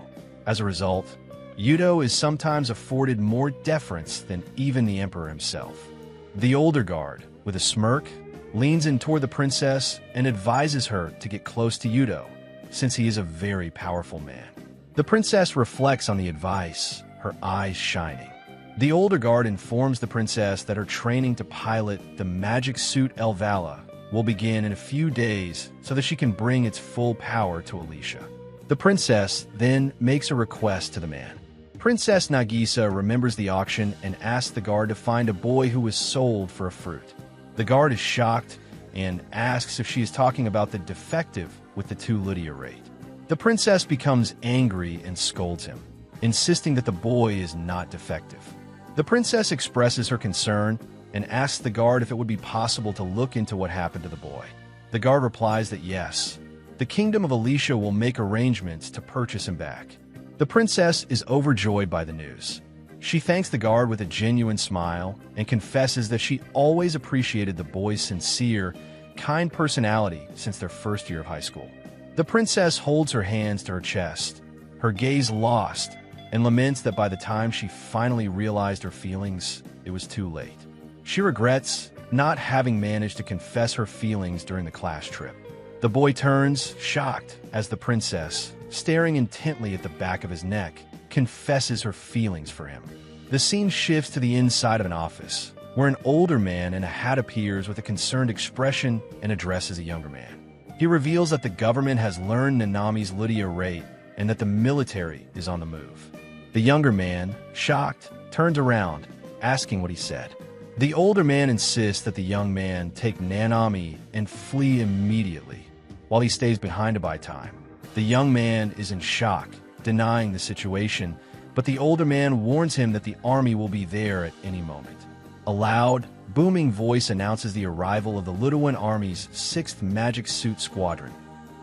As a result, Yuto is sometimes afforded more deference than even the emperor himself. The older guard, with a smirk, leans in toward the princess and advises her to get close to Yuto, since he is a very powerful man. The princess reflects on the advice, her eyes shining. The older guard informs the princess that her training to pilot the magic suit Elvala will begin in a few days so that she can bring its full power to Alicia. The princess then makes a request to the man, Princess Nagisa remembers the auction and asks the guard to find a boy who was sold for a fruit. The guard is shocked and asks if she is talking about the defective with the 2 Lydia rate. The princess becomes angry and scolds him, insisting that the boy is not defective. The princess expresses her concern and asks the guard if it would be possible to look into what happened to the boy. The guard replies that yes, the kingdom of Alicia will make arrangements to purchase him back. The princess is overjoyed by the news. She thanks the guard with a genuine smile and confesses that she always appreciated the boy's sincere, kind personality since their first year of high school. The princess holds her hands to her chest, her gaze lost, and laments that by the time she finally realized her feelings, it was too late. She regrets not having managed to confess her feelings during the class trip. The boy turns, shocked, as the princess, staring intently at the back of his neck, confesses her feelings for him. The scene shifts to the inside of an office, where an older man in a hat appears with a concerned expression and addresses a younger man. He reveals that the government has learned Nanami's Lydia rate and that the military is on the move. The younger man, shocked, turns around, asking what he said. The older man insists that the young man take Nanami and flee immediately, while he stays behind to buy time. The young man is in shock, denying the situation, but the older man warns him that the army will be there at any moment. A loud, booming voice announces the arrival of the Lituan Army's 6th Magic Suit Squadron.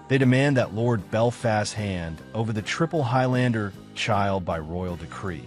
They demand that Lord Belfast hand over the triple Highlander child by royal decree,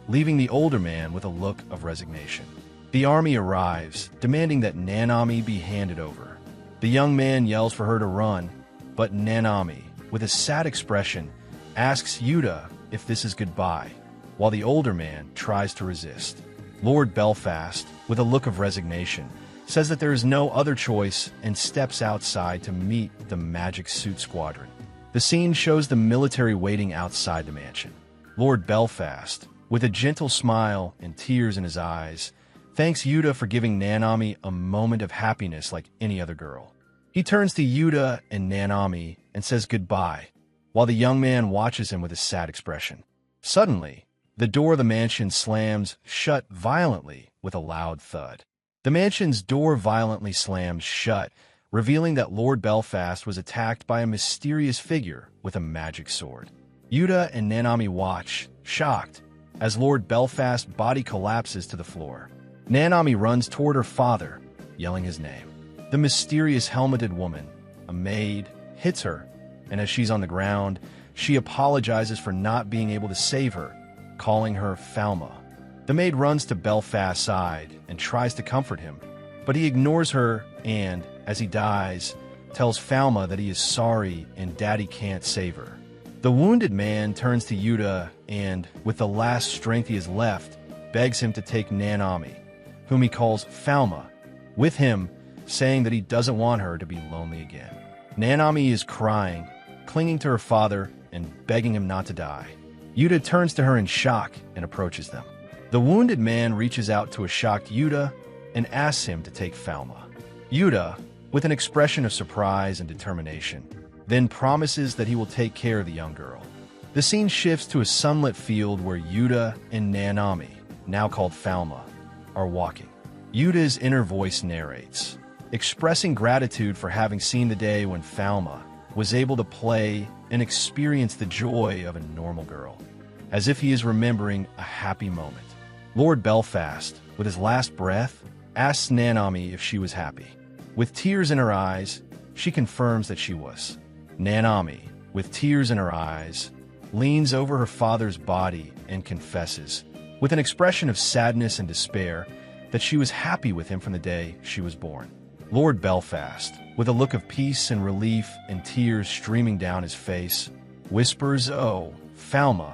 leaving the older man with a look of resignation. The army arrives, demanding that Nanami be handed over. The young man yells for her to run, but Nanami, with a sad expression, asks Yuta if this is goodbye, while the older man tries to resist. Lord Belfast, with a look of resignation, says that there is no other choice and steps outside to meet the Magic Suit Squadron. The scene shows the military waiting outside the mansion. Lord Belfast, with a gentle smile and tears in his eyes, thanks Yuta for giving Nanami a moment of happiness like any other girl. He turns to Yuta and Nanami and says goodbye, while the young man watches him with a sad expression. Suddenly, the door of the mansion slams shut violently with a loud thud. The mansion's door violently slams shut, revealing that Lord Belfast was attacked by a mysterious figure with a magic sword. Yuta and Nanami watch, shocked, as Lord Belfast's body collapses to the floor. Nanami runs toward her father, yelling his name. The mysterious helmeted woman, a maid, hits her, and as she's on the ground, she apologizes for not being able to save her, calling her Felma. The maid runs to Belfast's side and tries to comfort him, but he ignores her and, as he dies, tells Felma that he is sorry and Daddy can't save her. The wounded man turns to Yuta and, with the last strength he has left, begs him to take Nanami, whom he calls Felma, with him, saying that he doesn't want her to be lonely again. Nanami is crying, clinging to her father and begging him not to die. Yuta turns to her in shock and approaches them. The wounded man reaches out to a shocked Yuta and asks him to take Felma. Yuta, with an expression of surprise and determination, then promises that he will take care of the young girl. The scene shifts to a sunlit field where Yuta and Nanami, now called Felma, are walking. Yuta's inner voice narrates, expressing gratitude for having seen the day when Felma was able to play and experience the joy of a normal girl, as if he is remembering a happy moment. Lord Belfast, with his last breath, asks Nanami if she was happy. With tears in her eyes, she confirms that she was. Nanami, with tears in her eyes, leans over her father's body and confesses, with an expression of sadness and despair, that she was happy with him from the day she was born. Lord Belfast, with a look of peace and relief and tears streaming down his face, whispers, "Oh, Felma,"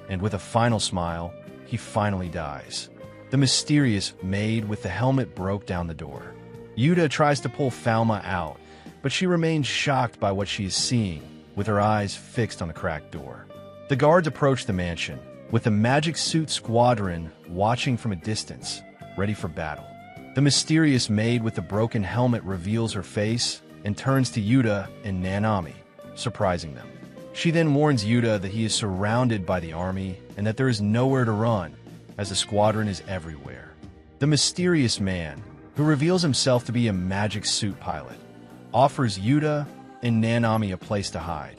and with a final smile, he finally dies. The mysterious maid with the helmet broke down the door. Yuta tries to pull Felma out, but she remains shocked by what she is seeing, with her eyes fixed on the cracked door. The guards approach the mansion, with the Magic Suit Squadron watching from a distance, ready for battle. The mysterious maid with the broken helmet reveals her face and turns to Yuta and Nanami, surprising them. She then warns Yuta that he is surrounded by the army and that there is nowhere to run, as the squadron is everywhere. The mysterious man, who reveals himself to be a magic suit pilot, offers Yuta and Nanami a place to hide,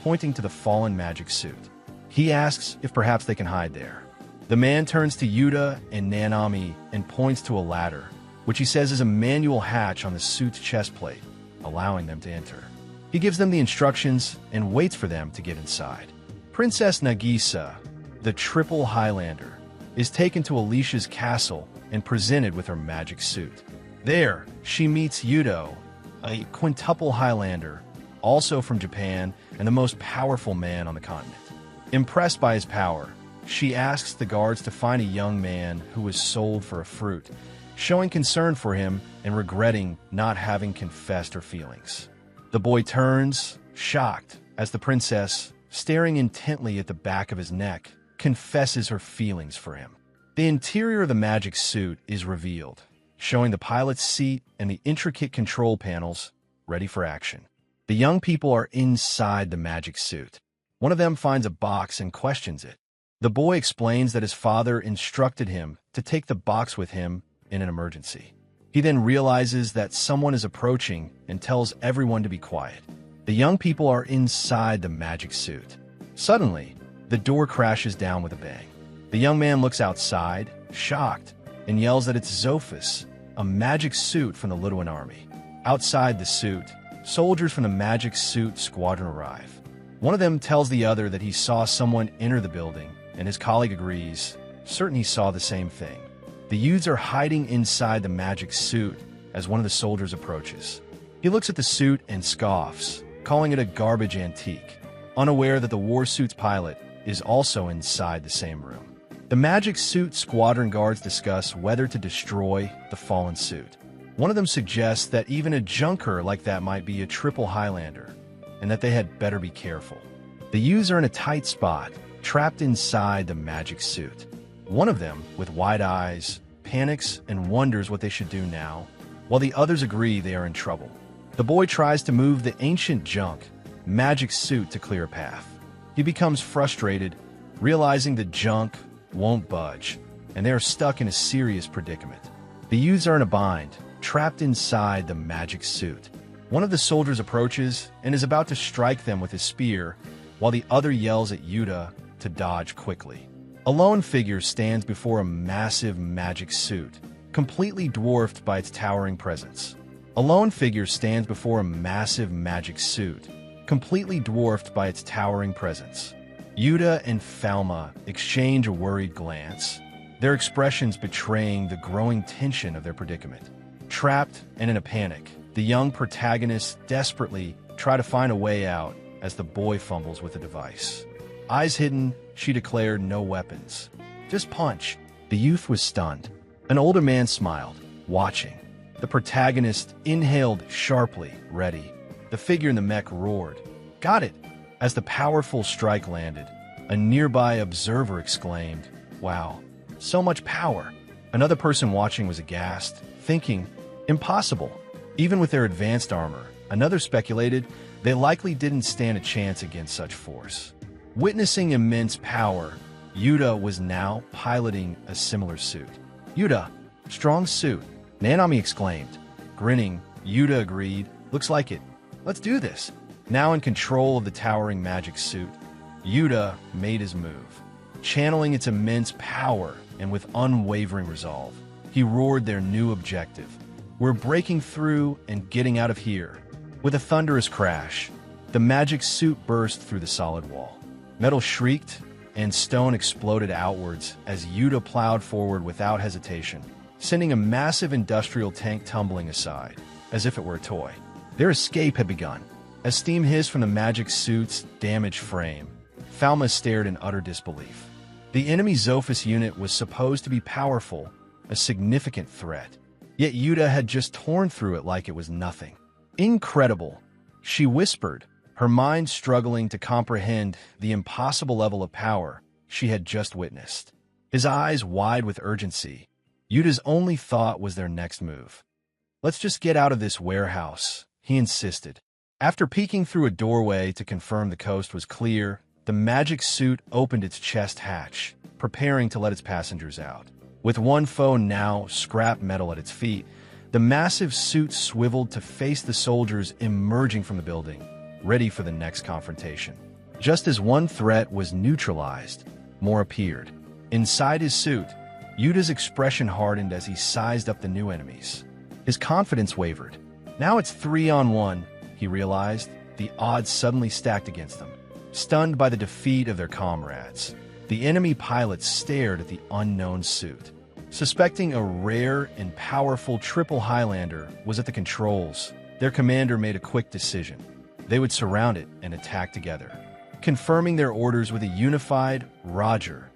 pointing to the fallen magic suit. He asks if perhaps they can hide there. The man turns to Yuta and Nanami and points to a ladder, which he says is a manual hatch on the suit's chest plate, allowing them to enter. He gives them the instructions and waits for them to get inside. Princess Nagisa, the triple Highlander, is taken to Alicia's castle and presented with her magic suit. There, she meets Yuto, a quintuple Highlander, also from Japan and the most powerful man on the continent. Impressed by his power, she asks the guards to find a young man who was sold for a fruit, showing concern for him and regretting not having confessed her feelings. The boy turns, shocked, as the princess, staring intently at the back of his neck, confesses her feelings for him. The interior of the magic suit is revealed, showing the pilot's seat and the intricate control panels ready for action. The young people are inside the magic suit. One of them finds a box and questions it. The boy explains that his father instructed him to take the box with him in an emergency. He then realizes that someone is approaching and tells everyone to be quiet. The young people are inside the magic suit. Suddenly, the door crashes down with a bang. The young man looks outside, shocked, and yells that it's Zophus, a magic suit from the Lituan army. Outside the suit, soldiers from the magic suit squadron arrive. One of them tells the other that he saw someone enter the building, and his colleague agrees, certain he saw the same thing. The youths are hiding inside the magic suit as one of the soldiers approaches. He looks at the suit and scoffs, calling it a garbage antique, unaware that the war suit's pilot is also inside the same room. The magic suit squadron guards discuss whether to destroy the fallen suit. One of them suggests that even a junker like that might be a triple Highlander, and that they had better be careful. The youths are in a tight spot, trapped inside the magic suit. One of them, with wide eyes, panics and wonders what they should do now, while the others agree they are in trouble. The boy tries to move the ancient junk, magic suit to clear a path. He becomes frustrated, realizing the junk won't budge, and they are stuck in a serious predicament. The youths are in a bind, trapped inside the magic suit. One of the soldiers approaches and is about to strike them with his spear, while the other yells at Yuta to dodge quickly. A lone figure stands before a massive magic suit, completely dwarfed by its towering presence. A lone figure stands before a massive magic suit, completely dwarfed by its towering presence. Yuta and Felma exchange a worried glance, their expressions betraying the growing tension of their predicament. Trapped and in a panic, the young protagonists desperately try to find a way out as the boy fumbles with the device. Eyes hidden, she declared no weapons. Just punch. The youth was stunned. An older man smiled, watching. The protagonist inhaled sharply, ready. The figure in the mech roared. Got it! As the powerful strike landed, a nearby observer exclaimed, Wow, so much power. Another person watching was aghast, thinking, Impossible. Even with their advanced armor, another speculated they likely didn't stand a chance against such force. Witnessing immense power, Yuta was now piloting a similar suit. Yuta, strong suit, Nanami exclaimed. Grinning, Yuta agreed, looks like it. Let's do this. Now in control of the towering magic suit, Yuta made his move. Channeling its immense power and with unwavering resolve, he roared their new objective. We're breaking through and getting out of here. With a thunderous crash, the magic suit burst through the solid wall. Metal shrieked, and stone exploded outwards as Yuta plowed forward without hesitation, sending a massive industrial tank tumbling aside, as if it were a toy. Their escape had begun. As steam hissed from the magic suit's damaged frame, Felma stared in utter disbelief. The enemy Zophus unit was supposed to be powerful, a significant threat, yet Yuta had just torn through it like it was nothing. Incredible, she whispered, her mind struggling to comprehend the impossible level of power she had just witnessed. His eyes wide with urgency, Yuta's only thought was their next move. Let's just get out of this warehouse, he insisted. After peeking through a doorway to confirm the coast was clear, the magic suit opened its chest hatch, preparing to let its passengers out. With one foe now scrap metal at its feet, the massive suit swiveled to face the soldiers emerging from the building, ready for the next confrontation. Just as one threat was neutralized, more appeared. Inside his suit, Yuta's expression hardened as he sized up the new enemies. His confidence wavered. Now it's 3-on-1, he realized, the odds suddenly stacked against them. Stunned by the defeat of their comrades, the enemy pilots stared at the unknown suit. Suspecting a rare and powerful triple Highlander was at the controls, their commander made a quick decision. They would surround it and attack together. Confirming their orders with a unified "Roger,"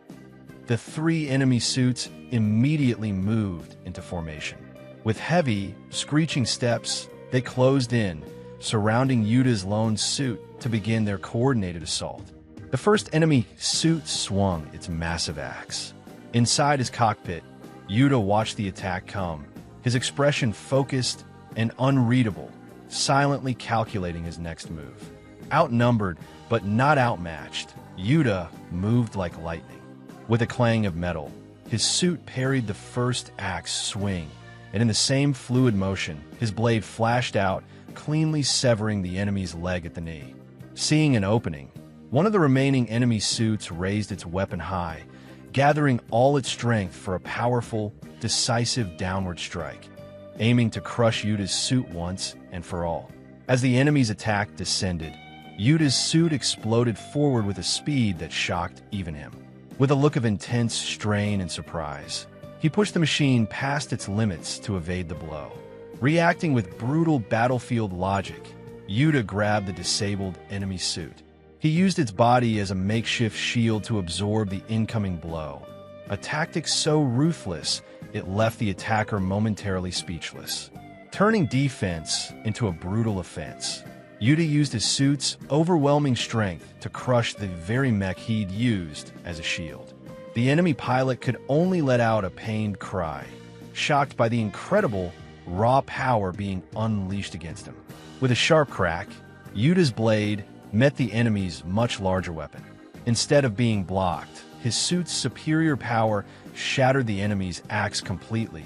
the three enemy suits immediately moved into formation. With heavy, screeching steps, they closed in, surrounding Yuta's lone suit to begin their coordinated assault. The first enemy suit swung its massive axe. Inside his cockpit, Yuta watched the attack come, his expression focused and unreadable, silently calculating his next move. Outnumbered, but not outmatched, Yuta moved like lightning. With a clang of metal, his suit parried the first axe swing, and in the same fluid motion, his blade flashed out, cleanly severing the enemy's leg at the knee. Seeing an opening, one of the remaining enemy suits raised its weapon high, gathering all its strength for a powerful, decisive downward strike, aiming to crush Yuta's suit once and for all. As the enemy's attack descended, Yuta's suit exploded forward with a speed that shocked even him. With a look of intense strain and surprise, he pushed the machine past its limits to evade the blow. Reacting with brutal battlefield logic, Yuta grabbed the disabled enemy suit. He used its body as a makeshift shield to absorb the incoming blow, a tactic so ruthless it left the attacker momentarily speechless. Turning defense into a brutal offense, Yuta used his suit's overwhelming strength to crush the very mech he'd used as a shield. The enemy pilot could only let out a pained cry, shocked by the incredible, raw power being unleashed against him. With a sharp crack, Yuta's blade met the enemy's much larger weapon. Instead of being blocked, his suit's superior power shattered the enemy's axe completely,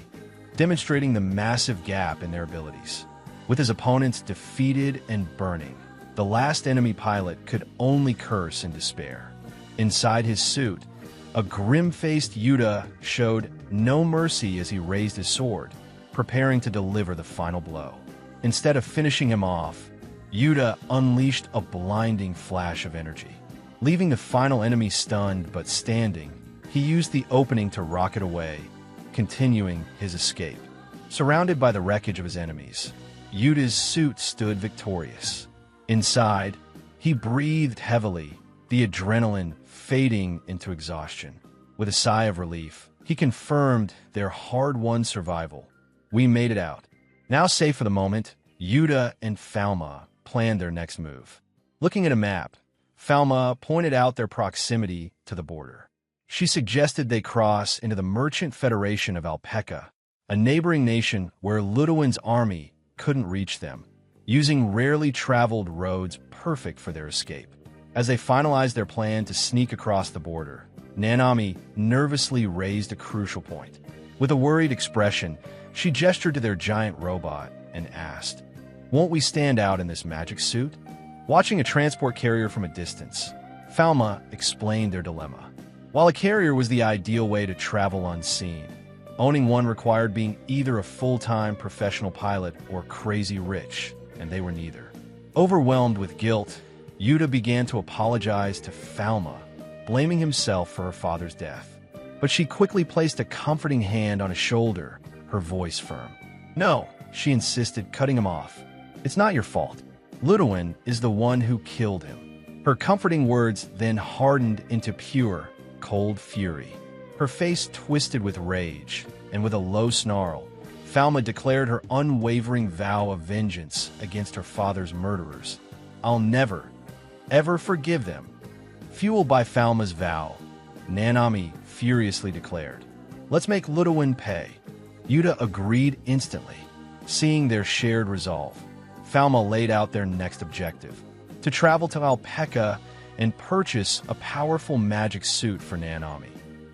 demonstrating the massive gap in their abilities. With his opponents defeated and burning, the last enemy pilot could only curse in despair. Inside his suit, a grim-faced Yuta showed no mercy as he raised his sword, preparing to deliver the final blow. Instead of finishing him off, Yuta unleashed a blinding flash of energy. Leaving the final enemy stunned but standing, he used the opening to rocket away, continuing his escape. Surrounded by the wreckage of his enemies, Yuta's suit stood victorious. Inside, he breathed heavily, the adrenaline fading into exhaustion. With a sigh of relief, he confirmed their hard-won survival. We made it out. Now safe for the moment, Yuta and Felma planned their next move. Looking at a map, Felma pointed out their proximity to the border. She suggested they cross into the Merchant Federation of Alpaca, a neighboring nation where Ludowan's army couldn't reach them, using rarely traveled roads perfect for their escape. As they finalized their plan to sneak across the border, Nanami nervously raised a crucial point. With a worried expression, she gestured to their giant robot and asked, "Won't we stand out in this magic suit?" Watching a transport carrier from a distance, Felma explained their dilemma. While a carrier was the ideal way to travel unseen, owning one required being either a full-time professional pilot or crazy rich, and they were neither. Overwhelmed with guilt, Yuta began to apologize to Felma, blaming himself for her father's death. But she quickly placed a comforting hand on his shoulder, her voice firm. "No," she insisted, cutting him off. "It's not your fault. Ludowan is the one who killed him." Her comforting words then hardened into pure, cold fury. Her face twisted with rage, and with a low snarl, Felma declared her unwavering vow of vengeance against her father's murderers. "I'll never, ever forgive them." Fueled by Felma's vow, Nanami furiously declared, "Let's make Ludowan pay." Yuta agreed instantly. Seeing their shared resolve, Felma laid out their next objective: to travel to Alpaca and purchase a powerful magic suit for Nanami,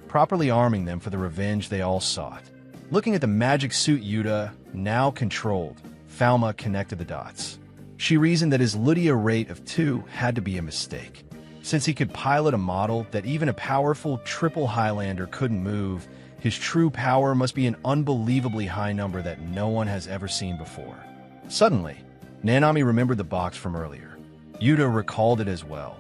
properly arming them for the revenge they all sought. Looking at the magic suit Yuta now controlled, Felma connected the dots. She reasoned that his Lydia rate of 2 had to be a mistake. Since he could pilot a model that even a powerful triple Highlander couldn't move, his true power must be an unbelievably high number that no one has ever seen before. Suddenly, Nanami remembered the box from earlier. Yuta recalled it as well.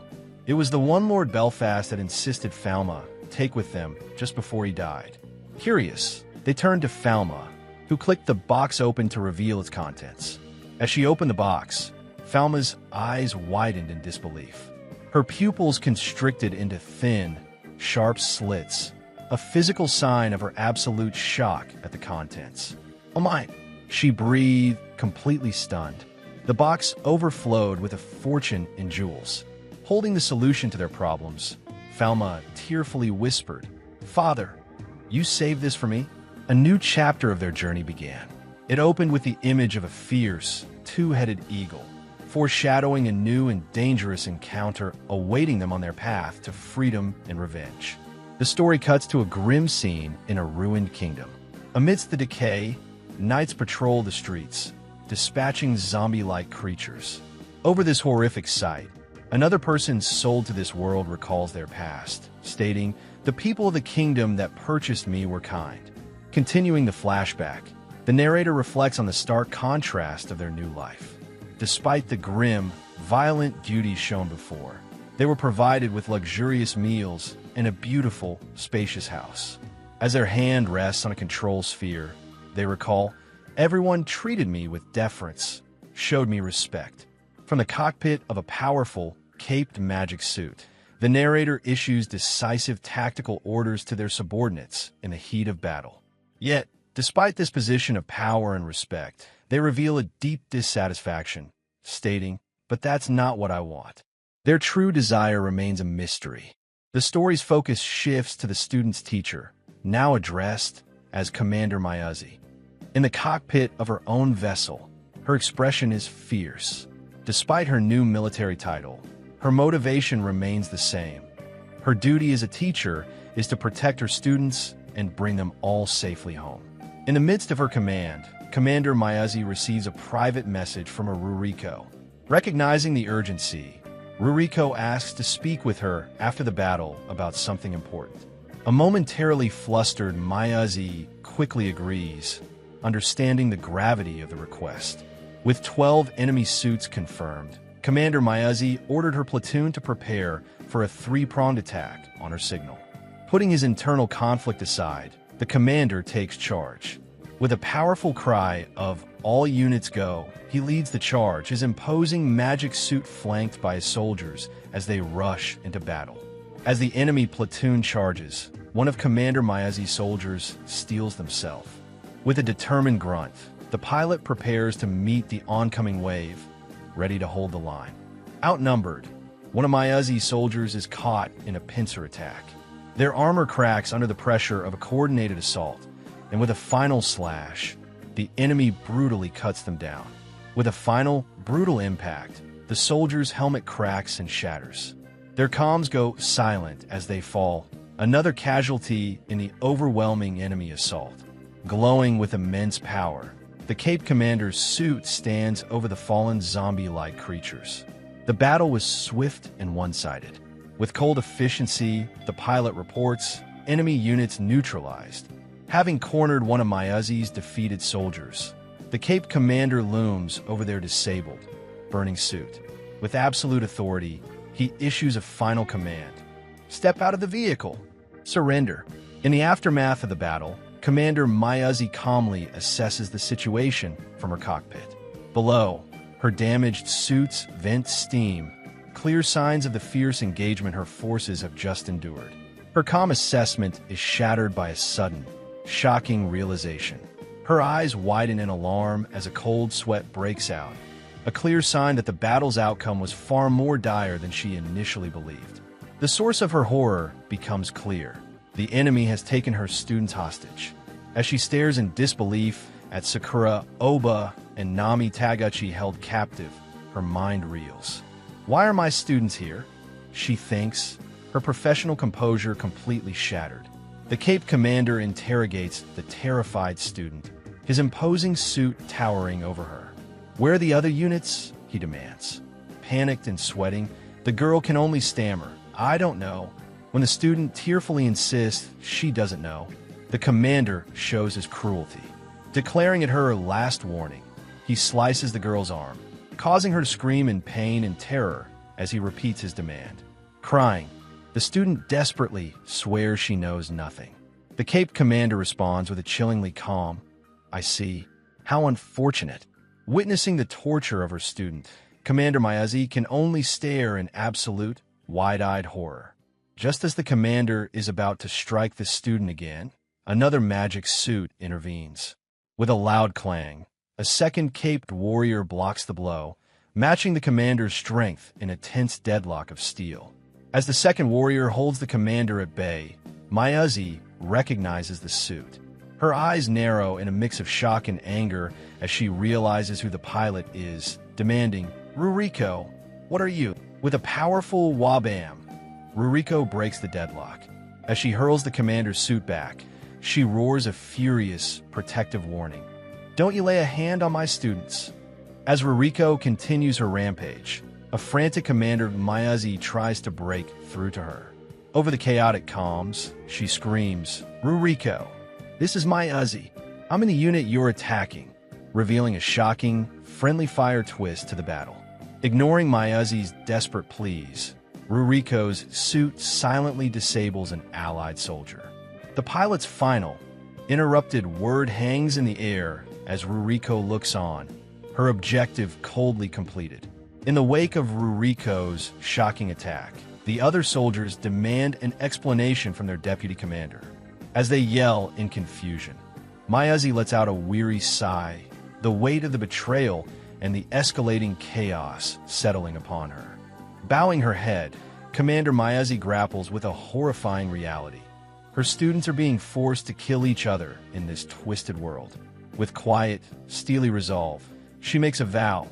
It was the one Lord Belfast had insisted Felma take with them just before he died. Curious, they turned to Felma, who clicked the box open to reveal its contents. As she opened the box, Felma's eyes widened in disbelief. Her pupils constricted into thin, sharp slits, a physical sign of her absolute shock at the contents. "Oh my!" she breathed, completely stunned. The box overflowed with a fortune in jewels. Holding the solution to their problems, Felma tearfully whispered, "Father, you saved this for me?" A new chapter of their journey began. It opened with the image of a fierce, two-headed eagle, foreshadowing a new and dangerous encounter awaiting them on their path to freedom and revenge. The story cuts to a grim scene in a ruined kingdom. Amidst the decay, knights patrol the streets, dispatching zombie-like creatures. Over this horrific sight, another person sold to this world recalls their past, stating, "The people of the kingdom that purchased me were kind." Continuing the flashback, the narrator reflects on the stark contrast of their new life. Despite the grim, violent duties shown before, they were provided with luxurious meals and a beautiful, spacious house. As their hand rests on a control sphere, they recall, "Everyone treated me with deference, showed me respect." From the cockpit of a powerful, caped magic suit, the narrator issues decisive tactical orders to their subordinates in the heat of battle. Yet, despite this position of power and respect, they reveal a deep dissatisfaction, stating, "But that's not what I want." Their true desire remains a mystery. The story's focus shifts to the student's teacher, now addressed as Commander Mayuzi. In the cockpit of her own vessel, her expression is fierce. Despite her new military title, her motivation remains the same. Her duty as a teacher is to protect her students and bring them all safely home. In the midst of her command, Commander Mayuzi receives a private message from Ruriko. Recognizing the urgency, Ruriko asks to speak with her after the battle about something important. A momentarily flustered Mayuzi quickly agrees, understanding the gravity of the request. With 12 enemy suits confirmed, Commander Mayuzi ordered her platoon to prepare for a three-pronged attack on her signal. Putting his internal conflict aside, the commander takes charge. With a powerful cry of "All units go," he leads the charge, his imposing magic suit flanked by his soldiers as they rush into battle. As the enemy platoon charges, one of Commander Mayuzi's soldiers steals themselves. With a determined grunt, the pilot prepares to meet the oncoming wave, ready to hold the line. Outnumbered, one of Mayuzi's soldiers is caught in a pincer attack. Their armor cracks under the pressure of a coordinated assault, and with a final slash, the enemy brutally cuts them down. With a final, brutal impact, the soldier's helmet cracks and shatters. Their comms go silent as they fall, another casualty in the overwhelming enemy assault. Glowing with immense power, the Cape Commander's suit stands over the fallen zombie-like creatures. The battle was swift and one-sided. With cold efficiency, the pilot reports, enemy units neutralized. Having cornered one of Mayuzi's defeated soldiers, the Cape Commander looms over their disabled, burning suit. With absolute authority, he issues a final command. "Step out of the vehicle. Surrender." In the aftermath of the battle, Commander Mayuzi calmly assesses the situation from her cockpit. Below, her damaged suits vent steam, clear signs of the fierce engagement her forces have just endured. Her calm assessment is shattered by a sudden, shocking realization. Her eyes widen in alarm as a cold sweat breaks out, a clear sign that the battle's outcome was far more dire than she initially believed. The source of her horror becomes clear. The enemy has taken her students hostage. As she stares in disbelief At Sakura, Oba, and Nami Taguchi held captive, her mind reels. Why are my students here? She thinks, her professional composure completely shattered. The Cape Commander interrogates the terrified student, his imposing suit towering over her. Where are the other units? He demands. Panicked and sweating, the girl can only stammer, I don't know. When the student tearfully insists she doesn't know, the commander shows his cruelty. Declaring it her last warning, he slices the girl's arm, causing her to scream in pain and terror as he repeats his demand. Crying, the student desperately swears she knows nothing. The Cape Commander responds with a chillingly calm, I see. How unfortunate. Witnessing the torture of her student, Commander Mayuzi can only stare in absolute, wide-eyed horror. Just as the commander is about to strike the student again, another magic suit intervenes. With a loud clang, a second caped warrior blocks the blow, matching the commander's strength in a tense deadlock of steel. As the second warrior holds the commander at bay, Mayuzi recognizes the suit. Her eyes narrow in a mix of shock and anger as she realizes who the pilot is, demanding, Ruriko, what are you? With a powerful wabam, Ruriko breaks the deadlock. As she hurls the commander's suit back, she roars a furious, protective warning. Don't you lay a hand on my students. As Ruriko continues her rampage, a frantic Commander Mayuzi tries to break through to her. Over the chaotic comms, she screams, Ruriko, this is Mayuzi. I'm in the unit you're attacking, revealing a shocking, friendly fire twist to the battle. Ignoring Mayuzi's desperate pleas, Ruriko's suit silently disables an allied soldier. The pilot's final, interrupted word hangs in the air as Ruriko looks on, her objective coldly completed. In the wake of Ruriko's shocking attack, the other soldiers demand an explanation from their deputy commander. As they yell in confusion, Mayuzi lets out a weary sigh, the weight of the betrayal and the escalating chaos settling upon her. Bowing her head, Commander Mayuzi grapples with a horrifying reality. Her students are being forced to kill each other in this twisted world. With quiet, steely resolve, she makes a vow.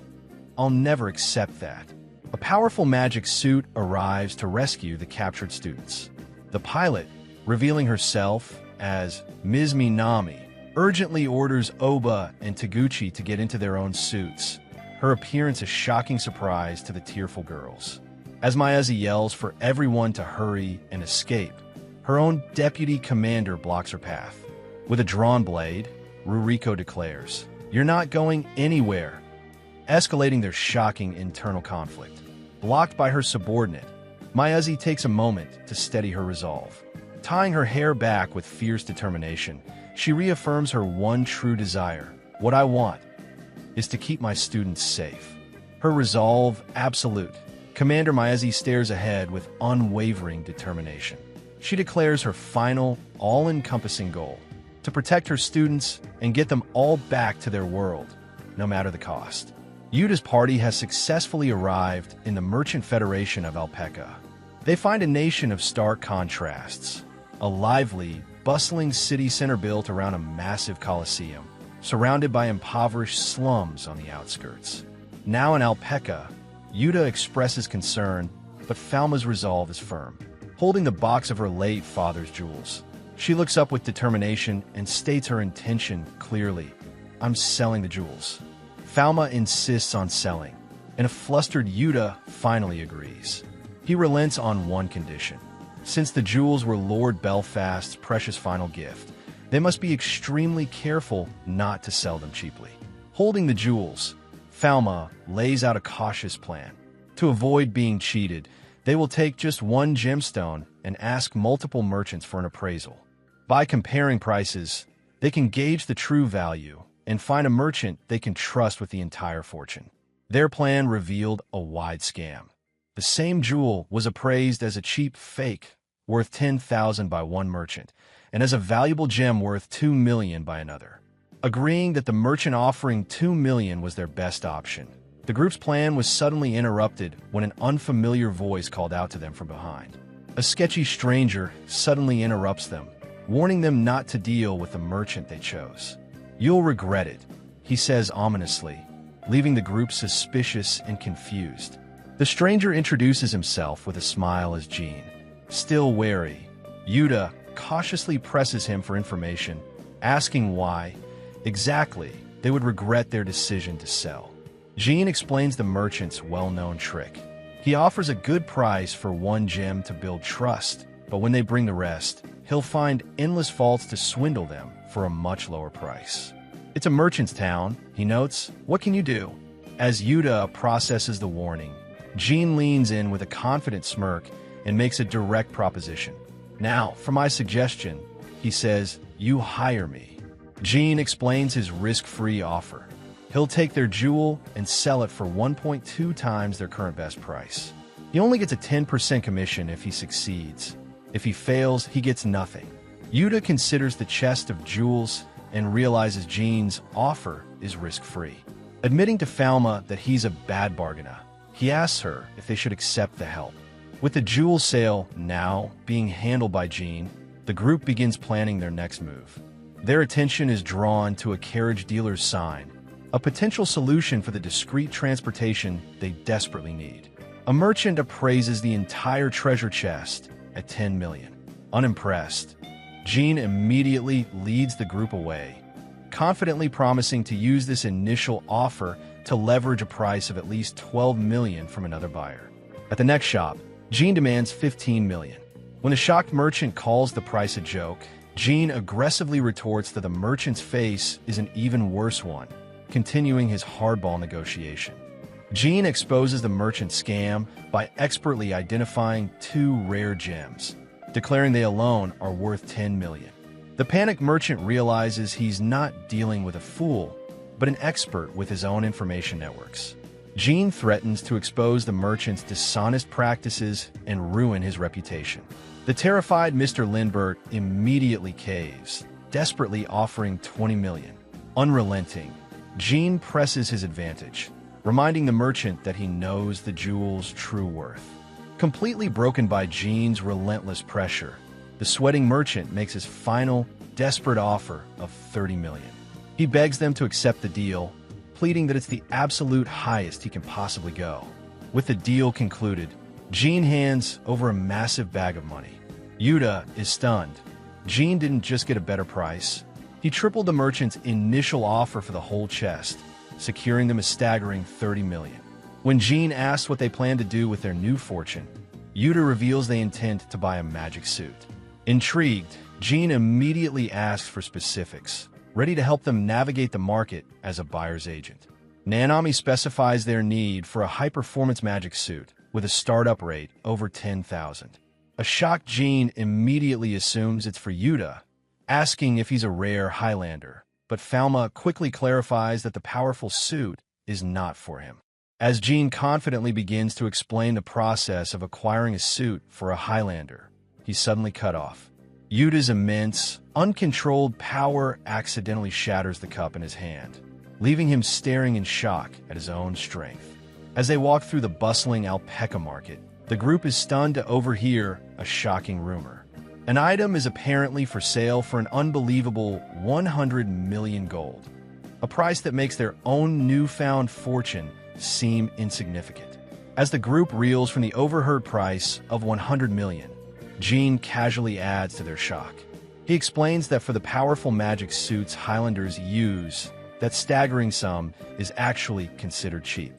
I'll never accept that. A powerful magic suit arrives to rescue the captured students. The pilot, revealing herself as Ms. Minami, urgently orders Oba and Taguchi to get into their own suits, her appearance a shocking surprise to the tearful girls. As Mayuzi yells for everyone to hurry and escape, her own deputy commander blocks her path. With a drawn blade, Ruriko declares, You're not going anywhere, escalating their shocking internal conflict. Blocked by her subordinate, Mayuzi takes a moment to steady her resolve. Tying her hair back with fierce determination, she reaffirms her one true desire. What I want is to keep my students safe. Her resolve absolute. Commander Mayuzi stares ahead with unwavering determination. She declares her final, all-encompassing goal, to protect her students and get them all back to their world, no matter the cost. Yuta's party has successfully arrived in the Merchant Federation of Alpaca. They find a nation of stark contrasts, a lively, bustling city center built around a massive coliseum, surrounded by impoverished slums on the outskirts. Now in Alpaca, Yuta expresses concern, but Felma's resolve is firm. Holding the box of her late father's jewels, she looks up with determination and states her intention clearly. I'm selling the jewels. Felma insists on selling, and a flustered Yuta finally agrees. He relents on one condition. Since the jewels were Lord Belfast's precious final gift, they must be extremely careful not to sell them cheaply. Holding the jewels, Felma lays out a cautious plan. To avoid being cheated, they will take just one gemstone and ask multiple merchants for an appraisal. By comparing prices, they can gauge the true value and find a merchant they can trust with the entire fortune. Their plan revealed a wide scam. The same jewel was appraised as a cheap fake worth 10,000 by one merchant and as a valuable gem worth 2 million by another. Agreeing that the merchant offering 2 million was their best option, the group's plan was suddenly interrupted when an unfamiliar voice called out to them from behind. A sketchy stranger suddenly interrupts them, warning them not to deal with the merchant they chose. "You'll regret it," he says ominously, leaving the group suspicious and confused. The stranger introduces himself with a smile as Jean. Still wary, Yuta cautiously presses him for information, asking why, exactly, they would regret their decision to sell. Jean explains the merchant's well-known trick. He offers a good price for one gem to build trust, but when they bring the rest, he'll find endless faults to swindle them for a much lower price. "It's a merchant's town," he notes. "What can you do?" As Yuta processes the warning, Jean leans in with a confident smirk and makes a direct proposition. "Now, for my suggestion," he says, "you hire me." Jean explains his risk-free offer. He'll take their jewel and sell it for 1.2 times their current best price. He only gets a 10% commission if he succeeds. If he fails, he gets nothing. Yuta considers the chest of jewels and realizes Jean's offer is risk-free. Admitting to Felma that he's a bad bargainer, he asks her if they should accept the help. With the jewel sale now being handled by Jean, the group begins planning their next move. Their attention is drawn to a carriage dealer's sign, a potential solution for the discreet transportation they desperately need. A merchant appraises the entire treasure chest at 10 million. Unimpressed, Jean immediately leads the group away, confidently promising to use this initial offer to leverage a price of at least 12 million from another buyer. At the next shop, Jean demands 15 million. When the shocked merchant calls the price a joke, Jean aggressively retorts that the merchant's face is an even worse one, continuing his hardball negotiation. Jean exposes the merchant's scam by expertly identifying 2 rare gems, declaring they alone are worth 10 million. The panicked merchant realizes he's not dealing with a fool, but an expert with his own information networks. Jean threatens to expose the merchant's dishonest practices and ruin his reputation. The terrified Mr. Lindbergh immediately caves, desperately offering 20 million. Unrelenting, Jean presses his advantage, reminding the merchant that he knows the jewel's true worth. Completely broken by Jean's relentless pressure, the sweating merchant makes his final, desperate offer of 30 million. He begs them to accept the deal, pleading that it's the absolute highest he can possibly go. With the deal concluded, Jean hands over a massive bag of money. Yuta is stunned. Jean didn't just get a better price. He tripled the merchant's initial offer for the whole chest, securing them a staggering 30 million. When Jean asks what they plan to do with their new fortune, Yuta reveals they intend to buy a magic suit. Intrigued, Jean immediately asks for specifics, ready to help them navigate the market as a buyer's agent. Nanami specifies their need for a high-performance magic suit with a startup rate over 10,000. A shocked Jean immediately assumes it's for Yuta, asking if he's a rare Highlander, but Felma quickly clarifies that the powerful suit is not for him. As Jean confidently begins to explain the process of acquiring a suit for a Highlander, he's suddenly cut off. Yuta's immense, uncontrolled power accidentally shatters the cup in his hand, leaving him staring in shock at his own strength. As they walk through the bustling alpaca market, the group is stunned to overhear a shocking rumor. An item is apparently for sale for an unbelievable 100 million gold, a price that makes their own newfound fortune seem insignificant. As the group reels from the overheard price of 100 million, Jean casually adds to their shock. He explains that for the powerful magic suits Highlanders use, that staggering sum is actually considered cheap.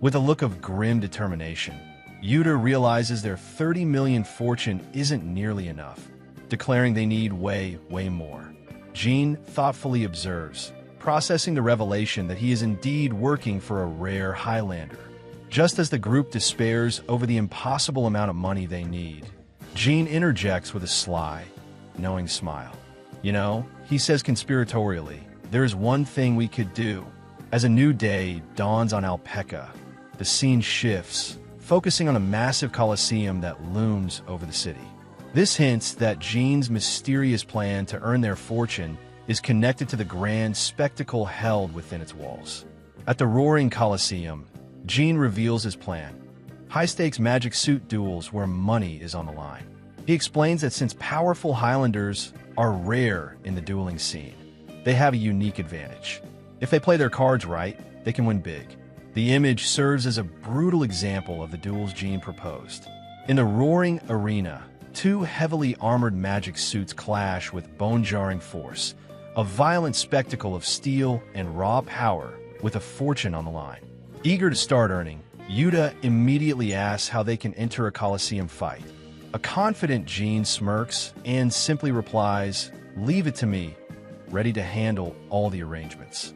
With a look of grim determination, Yuta realizes their 30 million fortune isn't nearly enough, declaring they need way more. Jean thoughtfully observes, processing the revelation that he is indeed working for a rare Highlander. Just as the group despairs over the impossible amount of money they need, Jean interjects with a sly, knowing smile. "You know," he says conspiratorially, "there's one thing we could do." As a new day dawns on Alpaca, the scene shifts, focusing on a massive coliseum that looms over the city. This hints that Jean's mysterious plan to earn their fortune is connected to the grand spectacle held within its walls. At the roaring coliseum, Jean reveals his plan: high-stakes magic suit duels where money is on the line. He explains that since powerful Highlanders are rare in the dueling scene, they have a unique advantage. If they play their cards right, they can win big. The image serves as a brutal example of the duels Jean proposed. In the roaring arena, two heavily armored magic suits clash with bone-jarring force, a violent spectacle of steel and raw power with a fortune on the line. Eager to start earning, Yuta immediately asks how they can enter a Colosseum fight. A confident Jean smirks and simply replies, "Leave it to me," ready to handle all the arrangements.